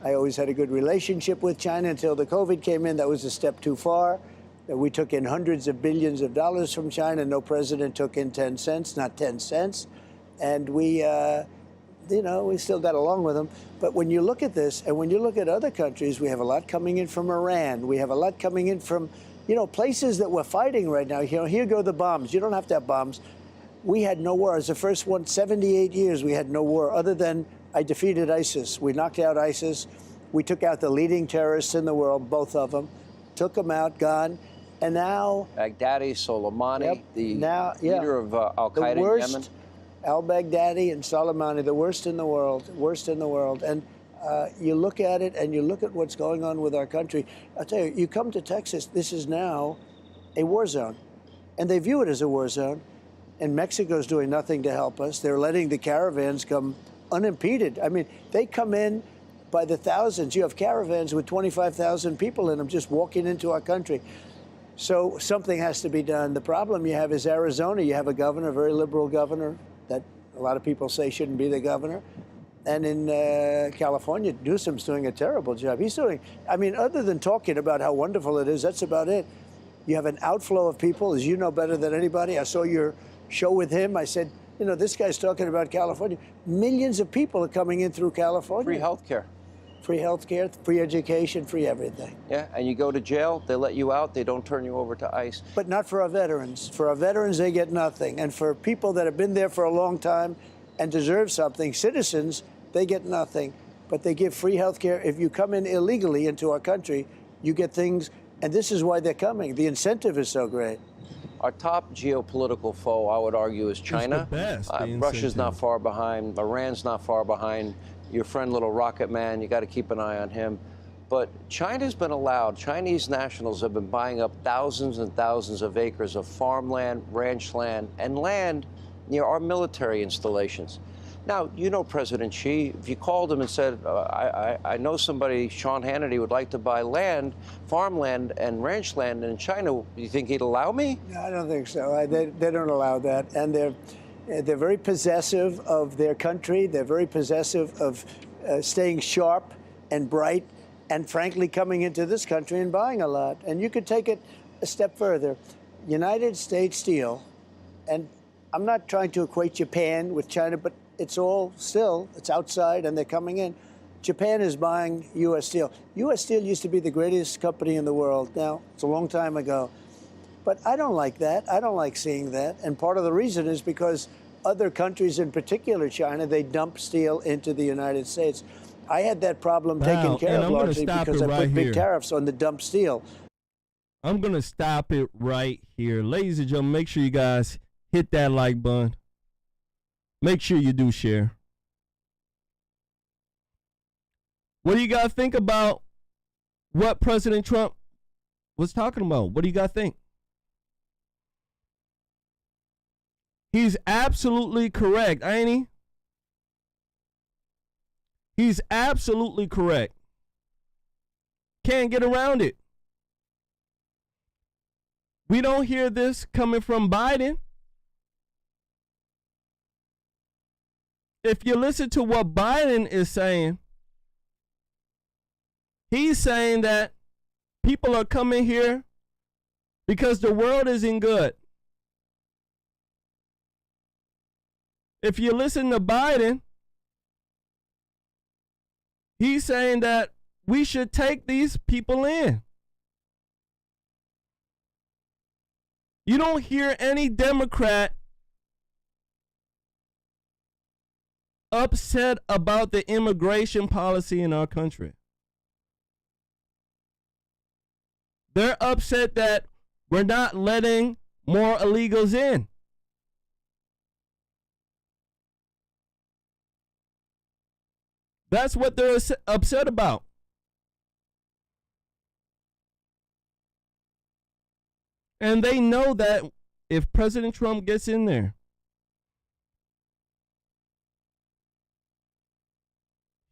I always had a good relationship with China until the COVID came in. That was a step too far. We took in hundreds of billions of dollars from China. No president took in 10 cents, not 10 cents. And we still got along with them. But when you look at this, and when you look at other countries, we have a lot coming in from Iran. We have a lot coming in from, places that we're fighting right now. Here go the bombs. You don't have to have bombs. We had no war. As the first one, 78 years, we had no war, other than I defeated ISIS. We knocked out ISIS. We took out the leading terrorists in the world, both of them. Took them out, gone. And now... Baghdadi, Soleimani, yep, leader of Al-Qaeda in Yemen. Al-Baghdadi and Soleimani, the worst in the world, And you look at it, and you look at what's going on with our country. I'll tell you, you come to Texas, this is now a war zone. And they view it as a war zone. And Mexico's doing nothing to help us. They're letting the caravans come unimpeded. I mean, they come in by the thousands. You have caravans with 25,000 people in them just walking into our country. So something has to be done. The problem you have is Arizona. You have a governor, a very liberal governor, that a lot of people say shouldn't be the governor. And in California, Newsom's doing a terrible job. He's doing, other than talking about how wonderful it is, that's about it. You have an outflow of people, as you know better than anybody. I saw your show with him. I said, this guy's talking about California. Millions of people are coming in through California. Free healthcare. Free healthcare, free education, free everything. Yeah, and you go to jail, they let you out, they don't turn you over to ICE. But not for our veterans. For our veterans, they get nothing. And for people that have been there for a long time and deserve something, citizens, they get nothing. But they give free healthcare. If you come in illegally into our country, you get things, and this is why they're coming. The incentive is so great. Our top geopolitical foe, I would argue, is China. Russia's not far behind. Iran's not far behind. Your friend, little rocket man, you got to keep an eye on him. But China's been allowed, Chinese nationals have been buying up thousands and thousands of acres of farmland, ranch land, and land near our military installations. Now, President Xi, if you called him and said, I know somebody, Sean Hannity, would like to buy land, farmland and ranch land in China, do you think he'd allow me? No, I don't think so. They don't allow that. And they're very possessive of their country. They're very possessive of staying sharp and bright. and frankly coming into this country and buying a lot. And you could take it a step further. United States Steel, and I'm not trying to equate Japan with China, but it's all still, it's outside and they're coming in. Japan is buying U.S. Steel. U.S. Steel used to be the greatest company in the world. Now, it's a long time ago. But I don't like that. I don't like seeing that. And part of the reason is because other countries, in particular China, they dump steel into the United States. I had that problem taken care of largely because I put big tariffs on the dump steel. I'm going to stop it right here. Ladies and gentlemen, make sure you guys hit that like button. Make sure you do share. What do you guys think about what President Trump was talking about? What do you guys think? He's absolutely correct, ain't he? He's absolutely correct. Can't get around it. We don't hear this coming from Biden. If you listen to what Biden is saying, he's saying that people are coming here because the world isn't good. If you listen to Biden, he's saying that we should take these people in. You don't hear any Democrat upset about the immigration policy in our country. They're upset that we're not letting more illegals in. That's what they're upset about. And they know that if President Trump gets in there,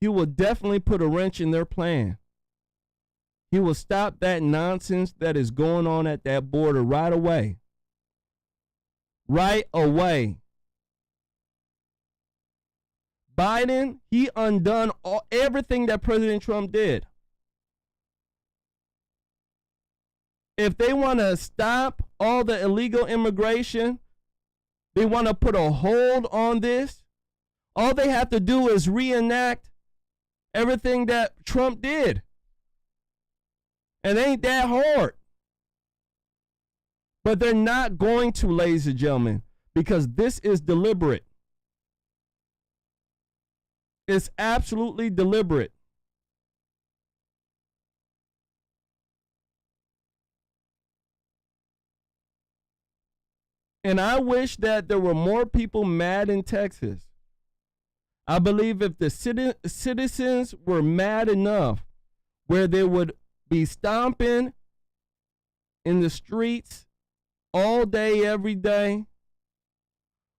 he will definitely put a wrench in their plan. He will stop that nonsense that is going on at that border right away. Right away. Biden, he undone everything that President Trump did. If they want to stop all the illegal immigration, they want to put a hold on this, all they have to do is reenact everything that Trump did. And it ain't that hard. But they're not going to, ladies and gentlemen, because this is deliberate. It's absolutely deliberate. And I wish that there were more people mad in Texas. I believe if the citizens were mad enough where they would be stomping in the streets all day, every day,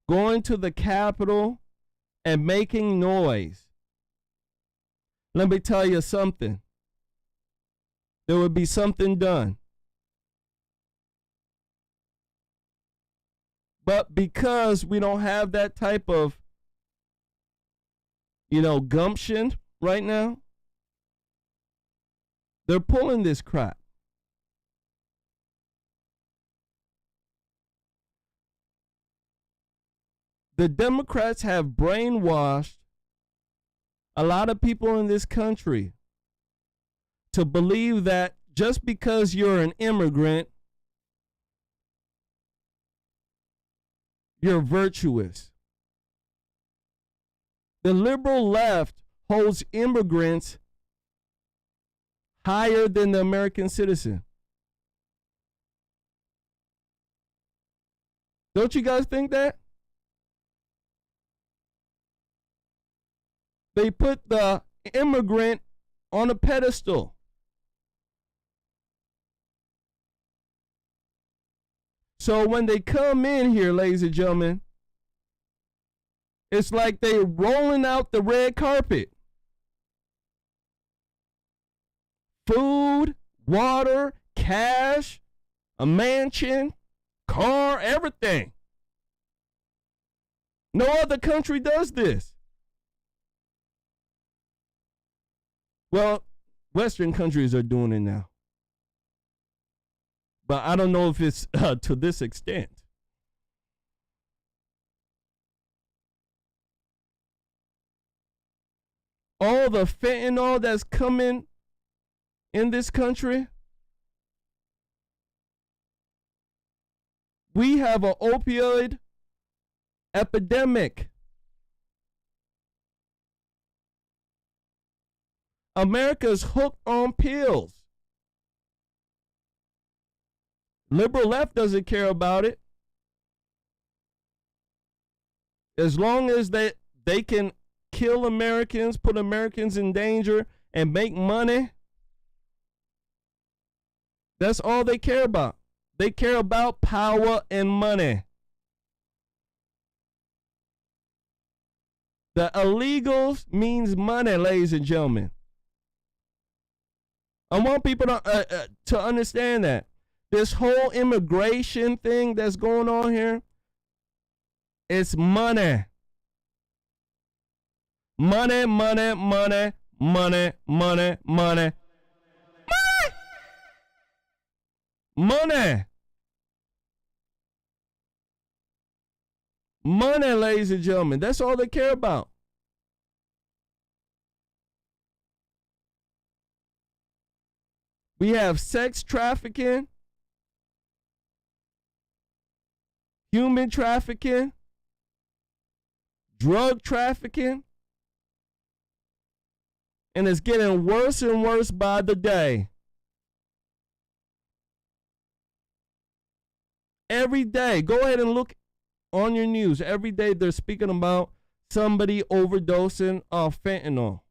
going to the Capitol and making noise. Let me tell you something. There would be something done. But because we don't have that type of, gumption right now, they're pulling this crap. The Democrats have brainwashed a lot of people in this country to believe that just because you're an immigrant, you're virtuous. The liberal left holds immigrants higher than the American citizen. Don't you guys think that? They put the immigrant on a pedestal. So when they come in here, ladies and gentlemen, it's like they're rolling out the red carpet. Food, water, cash, a mansion, car, everything. No other country does this. Well, Western countries are doing it now. But I don't know if it's to this extent. All the fentanyl that's coming in this country, we have an opioid epidemic. America's hooked on pills. Liberal left doesn't care about it. As long as they can kill Americans, put Americans in danger, and make money, that's all they care about. They care about power and money. The illegals means money, ladies and gentlemen. I want people to understand that. This whole immigration thing that's going on here, it's money. Money, money, money, money, money, money. Money. Money, ladies and gentlemen. That's all they care about. We have sex trafficking, human trafficking, drug trafficking, and it's getting worse and worse by the day. Every day, go ahead and look on your news. Every day they're speaking about somebody overdosing of fentanyl.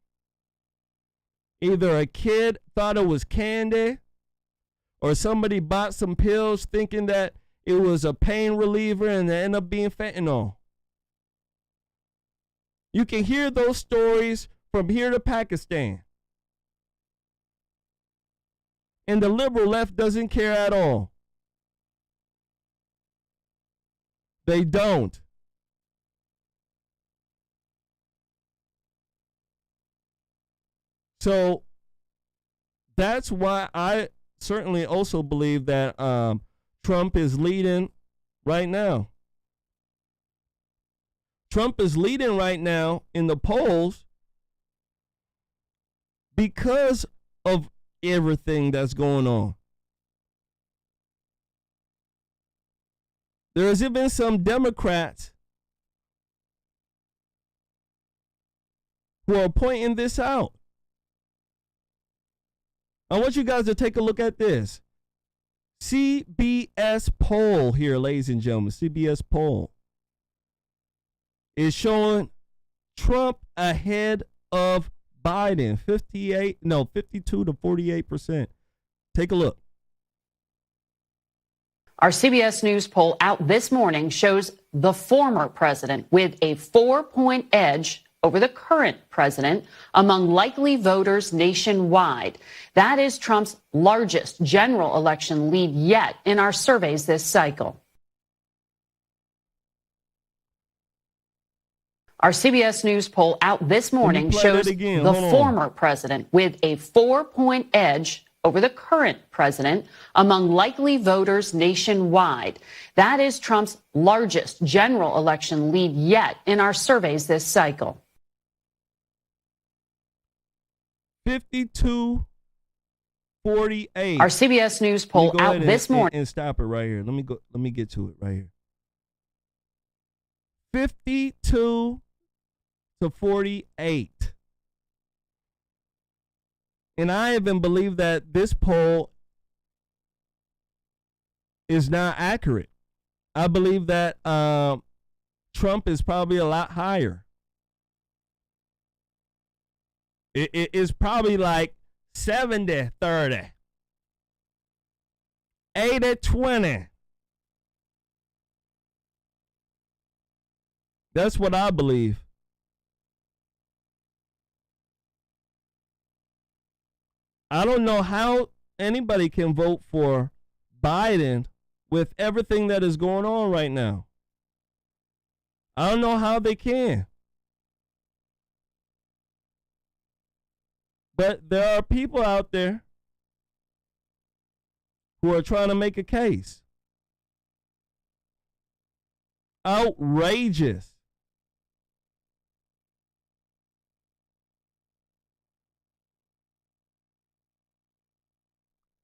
Either a kid thought it was candy, or somebody bought some pills thinking that it was a pain reliever and it ended up being fentanyl. You can hear those stories from here to Pakistan. And the liberal left doesn't care at all. They don't. So that's why I certainly also believe that Trump is leading right now. Trump is leading right now in the polls because of everything that's going on. There has even some Democrats who are pointing this out. I want you guys to take a look at this. CBS poll here, ladies and gentlemen. CBS poll is showing Trump ahead of Biden, 52 to 48%. Take a look. Our CBS News poll out this morning shows the former president with a 4-point edge over the current president among likely voters nationwide. That is Trump's largest general election lead yet in our surveys this cycle. Our CBS News poll out this morning shows the former president with a 4-point edge over the current president among likely voters nationwide. That is Trump's largest general election lead yet in our surveys this cycle. 52-48. Our CBS News poll out this morning. And stop it right here. Let me get to it right here. 52 to 48. And I even believe that this poll is not accurate. I believe that Trump is probably a lot higher. It is probably like 70-30, 80-20. That's what I believe. I don't know how anybody can vote for Biden with everything that is going on right now. I don't know how they can. But there are people out there who are trying to make a case. Outrageous.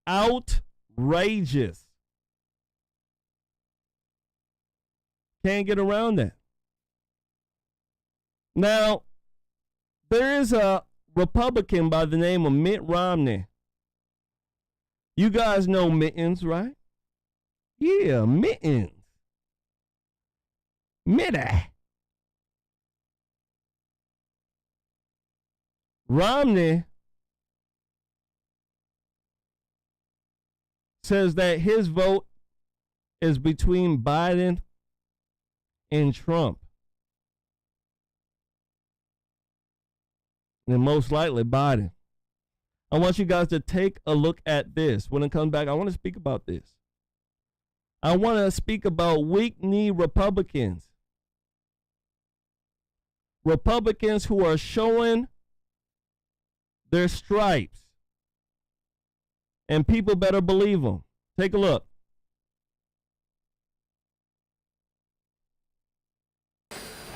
Outrageous. Can't get around that. Now, there is a Republican by the name of Mitt Romney. You guys know Mittens, right? Yeah, Mittens. Mitty. Romney says that his vote is between Biden and Trump. And most likely Biden. I want you guys to take a look at this. When it comes back, I want to speak about this. I want to speak about weak-knee Republicans. Republicans who are showing their stripes. And people better believe them. Take a look.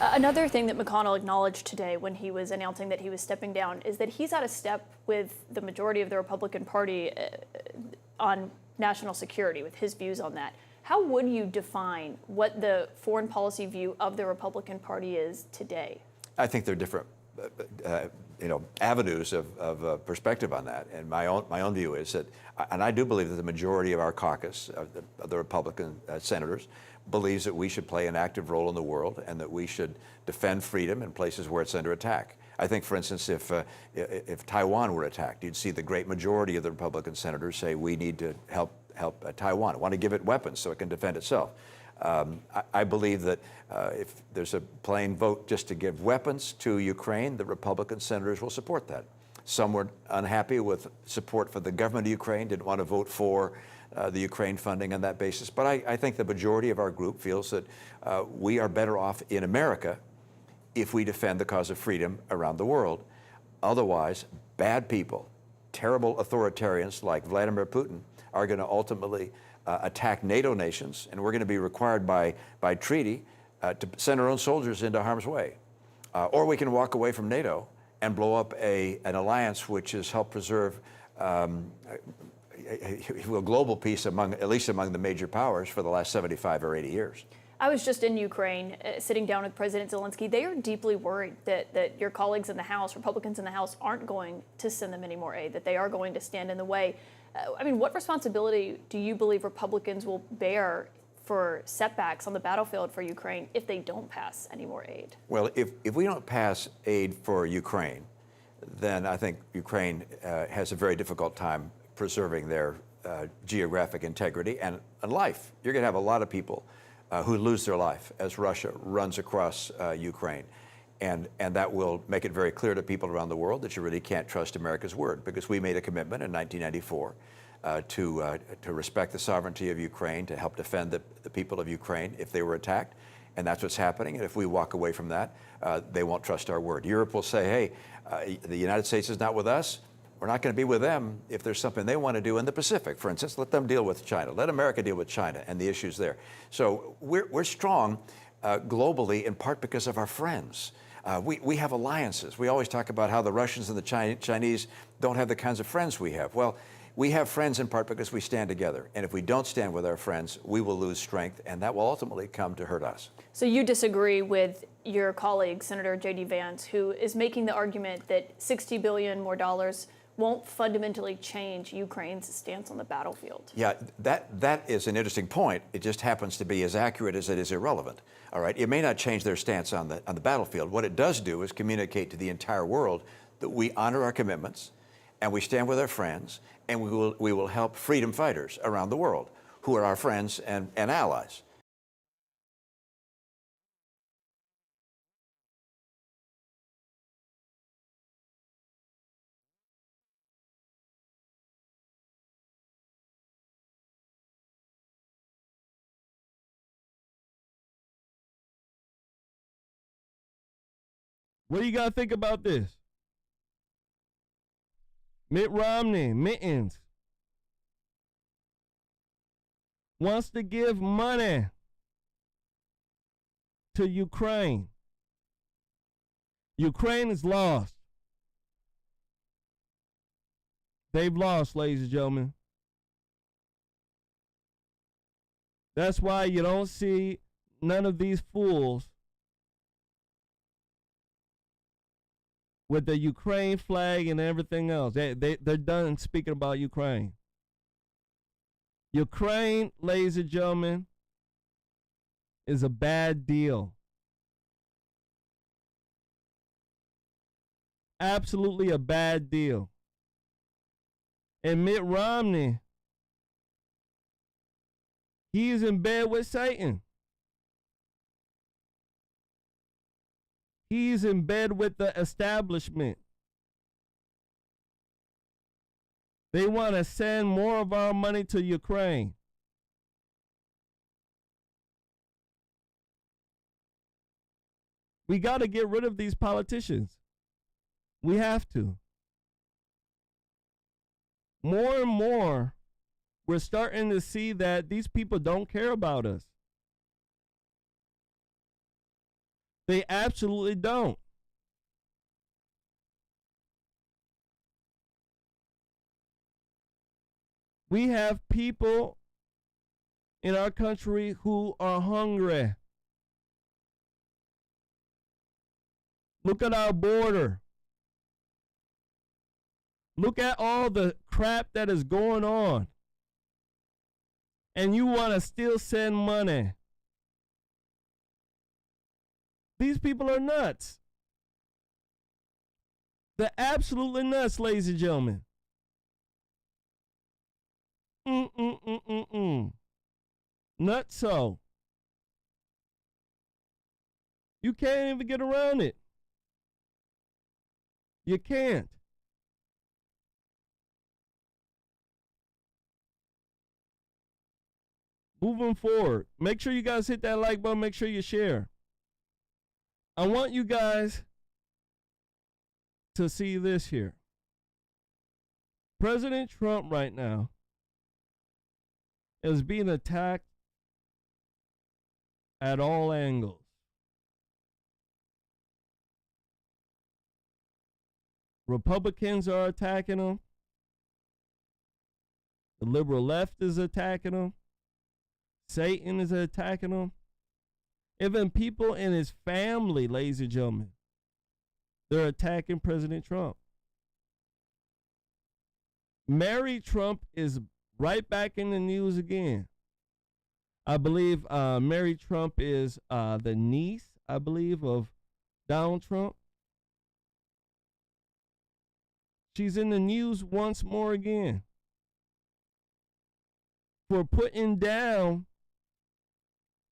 Another thing that McConnell acknowledged today when he was announcing that he was stepping down is that he's out of step with the majority of the Republican Party on national security, with his views on that. How would you define what the foreign policy view of the Republican Party is today? I think there are different avenues of perspective on that. And my own view is that, and I do believe that the majority of our caucus, of the Republican senators, believes that we should play an active role in the world and that we should defend freedom in places where it's under attack. I think, for instance, if Taiwan were attacked, you'd see the great majority of the Republican senators say we need to help Taiwan. I want to give it weapons so it can defend itself. I believe that if there's a plain vote just to give weapons to Ukraine, the Republican senators will support that. Some were unhappy with support for the government of Ukraine, didn't want to vote for the Ukraine funding on that basis. But I think the majority of our group feels that we are better off in America if we defend the cause of freedom around the world. Otherwise, bad people, terrible authoritarians like Vladimir Putin are going to ultimately attack NATO nations, and we're going to be required by treaty to send our own soldiers into harm's way. Or we can walk away from NATO and blow up an alliance which has helped preserve a global peace at least among the major powers for the last 75 or 80 years. I was just in Ukraine sitting down with President Zelensky. They are deeply worried that your colleagues in the House, Republicans in the House, aren't going to send them any more aid, that they are going to stand in the way. What responsibility do you believe Republicans will bear for setbacks on the battlefield for Ukraine if they don't pass any more aid? Well, if we don't pass aid for Ukraine, then I think Ukraine has a very difficult time preserving their geographic integrity and life. You're going to have a lot of people who lose their life as Russia runs across Ukraine. And that will make it very clear to people around the world that you really can't trust America's word, because we made a commitment in 1994 to respect the sovereignty of Ukraine, to help defend the people of Ukraine if they were attacked. And that's what's happening. And if we walk away from that, they won't trust our word. Europe will say, hey, the United States is not with us. We're not going to be with them if there's something they want to do in the Pacific. For instance, let them deal with China. Let America deal with China and the issues there. So we're strong globally, in part because of our friends. We have alliances. We always talk about how the Russians and the Chinese don't have the kinds of friends we have. Well, we have friends in part because we stand together. And if we don't stand with our friends, we will lose strength, and that will ultimately come to hurt us. So you disagree with your colleague, Senator J.D. Vance, who is making the argument that $60 billion more won't fundamentally change Ukraine's stance on the battlefield. Yeah, that is an interesting point. It just happens to be as accurate as it is irrelevant. All right, it may not change their stance on the battlefield. What it does do is communicate to the entire world that we honor our commitments, and we stand with our friends, and we will help freedom fighters around the world who are our friends and allies. What do you got to think about this? Mitt Romney, Mittens, wants to give money to Ukraine. Ukraine is lost. They've lost, ladies and gentlemen. That's why you don't see none of these fools with the Ukraine flag and everything else. They're done speaking about Ukraine. Ukraine, ladies and gentlemen, is a bad deal. Absolutely a bad deal. And Mitt Romney, he is in bed with Satan. He's in bed with the establishment. They want to send more of our money to Ukraine. We got to get rid of these politicians. We have to. More and more, we're starting to see that these people don't care about us. They absolutely don't. We have people in our country who are hungry. Look at our border. Look at all the crap that is going on. And you want to still send money. These people are nuts. They're absolutely nuts, ladies and gentlemen. Nuts so. You can't even get around it. You can't. Moving forward, make sure you guys hit that like button. Make sure you share. I want you guys to see this here. President Trump right now is being attacked at all angles. Republicans are attacking him. The liberal left is attacking him. Satan is attacking him. Even people in his family, ladies and gentlemen, they're attacking President Trump. Mary Trump is right back in the news again. I believe Mary Trump is the niece, I believe, of Donald Trump. She's in the news once more again for putting down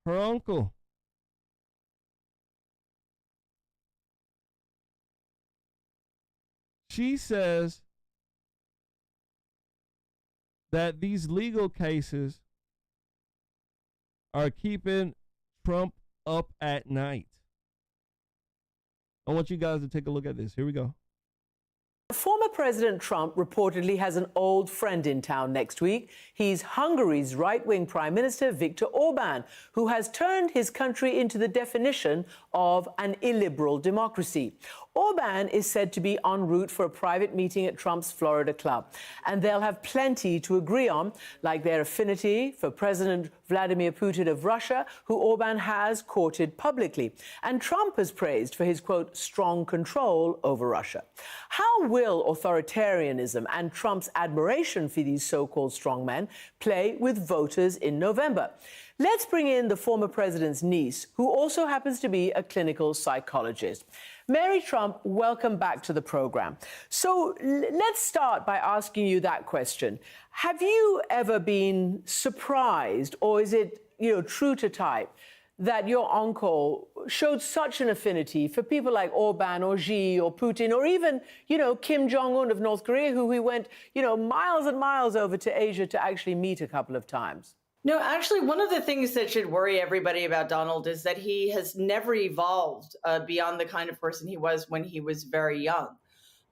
her uncle. She says that these legal cases are keeping Trump up at night. I want you guys to take a look at this. Here we go. Former President Trump reportedly has an old friend in town next week. He's Hungary's right-wing Prime Minister Viktor Orban, who has turned his country into the definition of an illiberal democracy. Orban is said to be en route for a private meeting at Trump's Florida club, and they'll have plenty to agree on, like their affinity for President Vladimir Putin of Russia, who Orban has courted publicly, and Trump has praised for his, quote, strong control over Russia. How will authoritarianism and Trump's admiration for these so-called strongmen play with voters in November? Let's bring in the former president's niece, who also happens to be a clinical psychologist. Mary Trump, welcome back to the program. So let's start by asking you that question. Have you ever been surprised, or is it, true to type, that your uncle showed such an affinity for people like Orban or Xi or Putin or even, Kim Jong-un of North Korea, who we went, miles and miles over to Asia to actually meet a couple of times? No, actually, one of the things that should worry everybody about Donald is that he has never evolved beyond the kind of person he was when he was very young.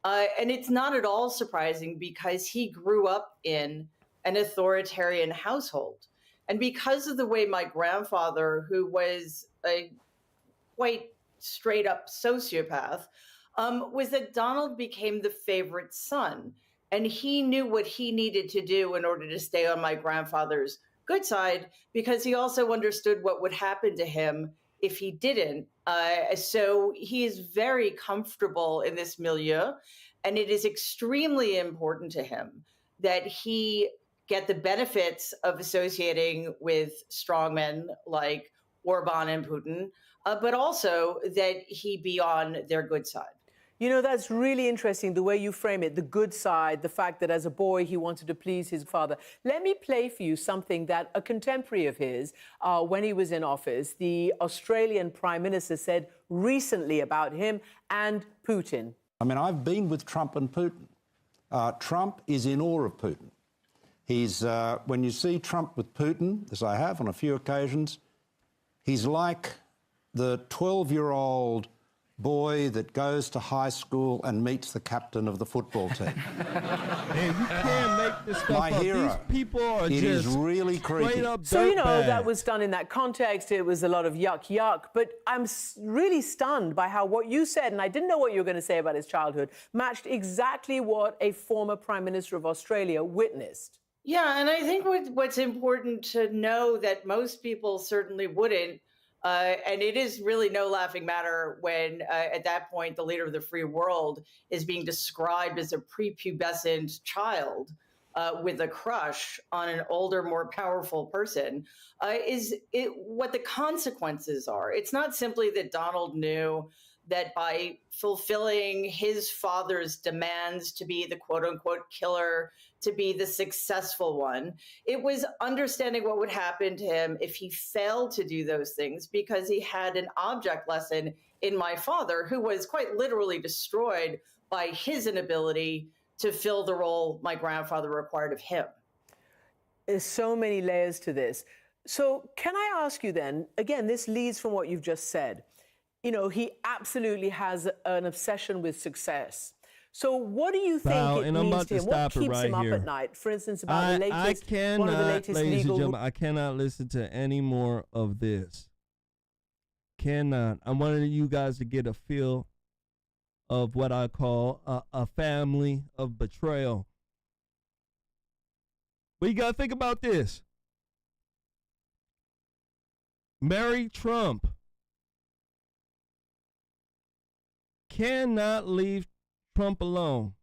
And it's not at all surprising because he grew up in an authoritarian household. And because of the way my grandfather, who was a quite straight up sociopath, was that Donald became the favorite son. And he knew what he needed to do in order to stay on my grandfather's good side, because he also understood what would happen to him if he didn't. So he is very comfortable in this milieu, and it is extremely important to him that he get the benefits of associating with strongmen like Orban and Putin, but also that he be on their good side. You know, that's really interesting, the way you frame it, the good side, the fact that as a boy he wanted to please his father. Let me play for you something that a contemporary of his, when he was in office, the Australian Prime Minister said recently about him and Putin. I mean, I've been with Trump and Putin. Trump is in awe of Putin. He's, when you see Trump with Putin, as I have on a few occasions, he's like the 12-year-old boy that goes to high school and meets the captain of the football team. Man, you can't make this stuff My up. hero. These people are It just is really creepy. straight up So, you know, dirtbags. that was done in that context. It was a lot of yuck, yuck. But I'm really stunned by how what you said, and I didn't know what you were going to say about his childhood, matched exactly what a former Prime Minister of Australia witnessed. Yeah, and I think what's important to know that most people certainly wouldn't, and it is really no laughing matter when, at that point, the leader of the free world is being described as a prepubescent child with a crush on an older, more powerful person, what the consequences are. It's not simply that Donald knew that by fulfilling his father's demands to be the quote unquote killer, to be the successful one, it was understanding what would happen to him if he failed to do those things, because he had an object lesson in my father, who was quite literally destroyed by his inability to fill the role my grandfather required of him. There's so many layers to this. So can I ask you then, again, this leads from what you've just said. You know, he absolutely has an obsession with success. So what do you think it means to him? What keeps him up at night? For instance, about the latest, one of the latest ladies legal... and gentlemen, I cannot listen to any more of this. Cannot. I wanted you guys to get a feel of what I call a family of betrayal. But you got to think about this. Mary Trump cannot leave Trump alone.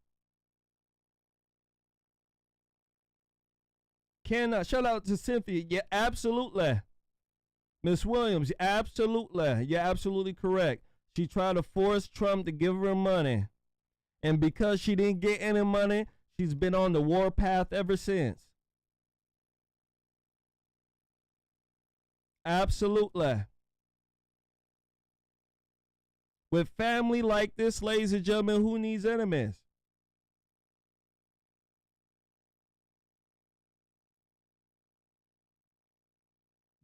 Cannot. Shout out to Cynthia. Yeah, absolutely. Miss Williams, absolutely. You're absolutely correct. She tried to force Trump to give her money. And because she didn't get any money, she's been on the warpath ever since. Absolutely. With family like this, ladies and gentlemen, who needs enemies?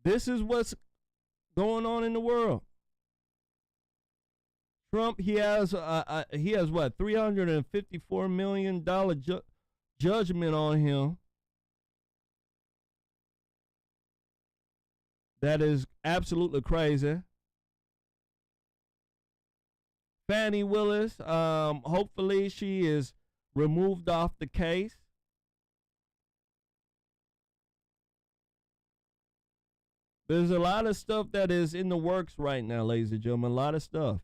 This is what's going on in the world. Trump, he has what, $354 million judgment on him. That is absolutely crazy. Fannie Willis, hopefully she is removed off the case. There's a lot of stuff that is in the works right now, ladies and gentlemen. A lot of stuff.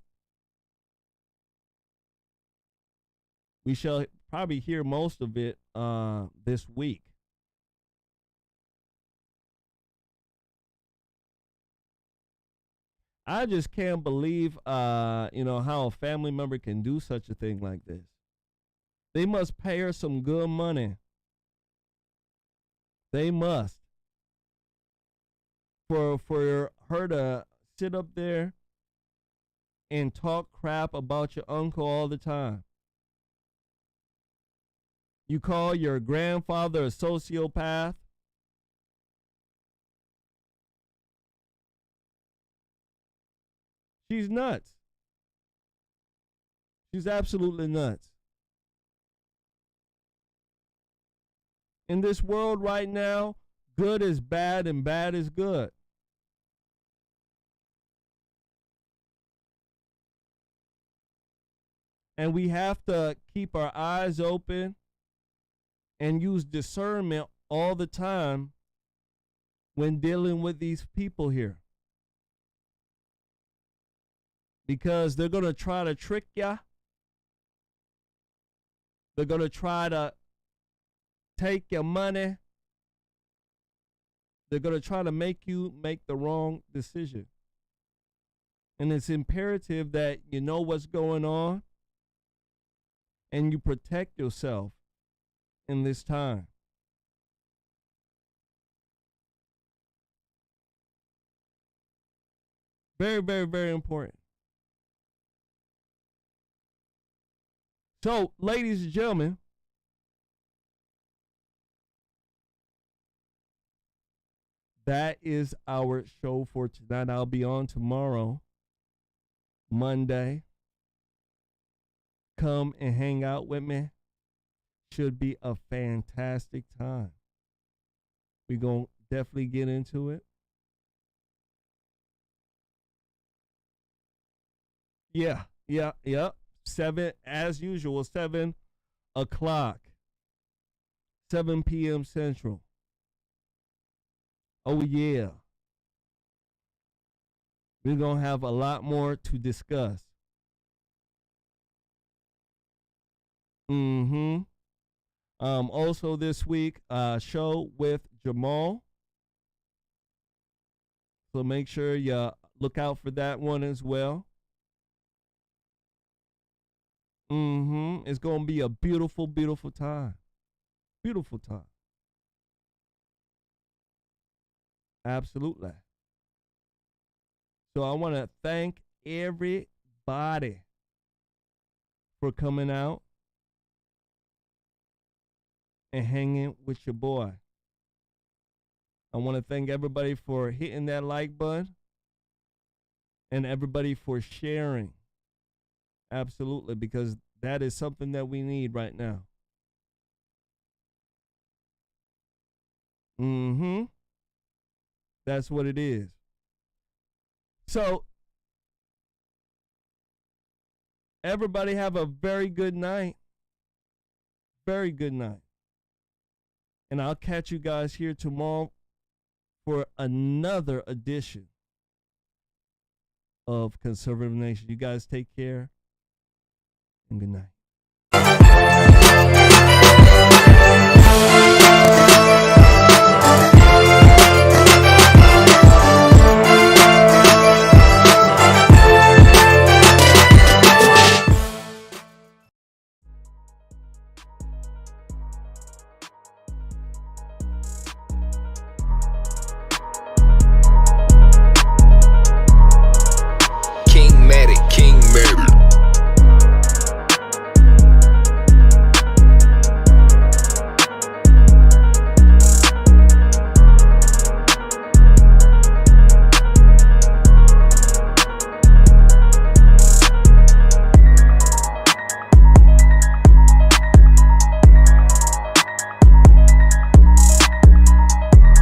We shall probably hear most of it this week. I just can't believe, how a family member can do such a thing like this. They must pay her some good money. They must. For her to sit up there and talk crap about your uncle all the time. You call your grandfather a sociopath. She's nuts. She's absolutely nuts. In this world right now, good is bad and bad is good. And we have to keep our eyes open and use discernment all the time when dealing with these people here. Because they're going to try to trick you. They're going to try to take your money. They're going to try to make you make the wrong decision. And it's imperative that you know what's going on and you protect yourself in this time. Very, very, very important. So, ladies and gentlemen, that is our show for tonight. I'll be on tomorrow, Monday. Come and hang out with me. Should be a fantastic time. We're going to definitely get into it. Yeah. 7, as usual, 7 o'clock. 7 p.m. Central. Oh, yeah. We're going to have a lot more to discuss. Also this week, show with Jamal. So make sure you look out for that one as well. It's going to be a beautiful, beautiful time. Beautiful time. Absolutely. So I want to thank everybody for coming out and hanging with your boy. I want to thank everybody for hitting that like button and everybody for sharing. Absolutely, because that is something that we need right now. That's what it is. So, everybody have a very good night. Very good night. And I'll catch you guys here tomorrow for another edition of Conservative Nation. You guys take care and good night.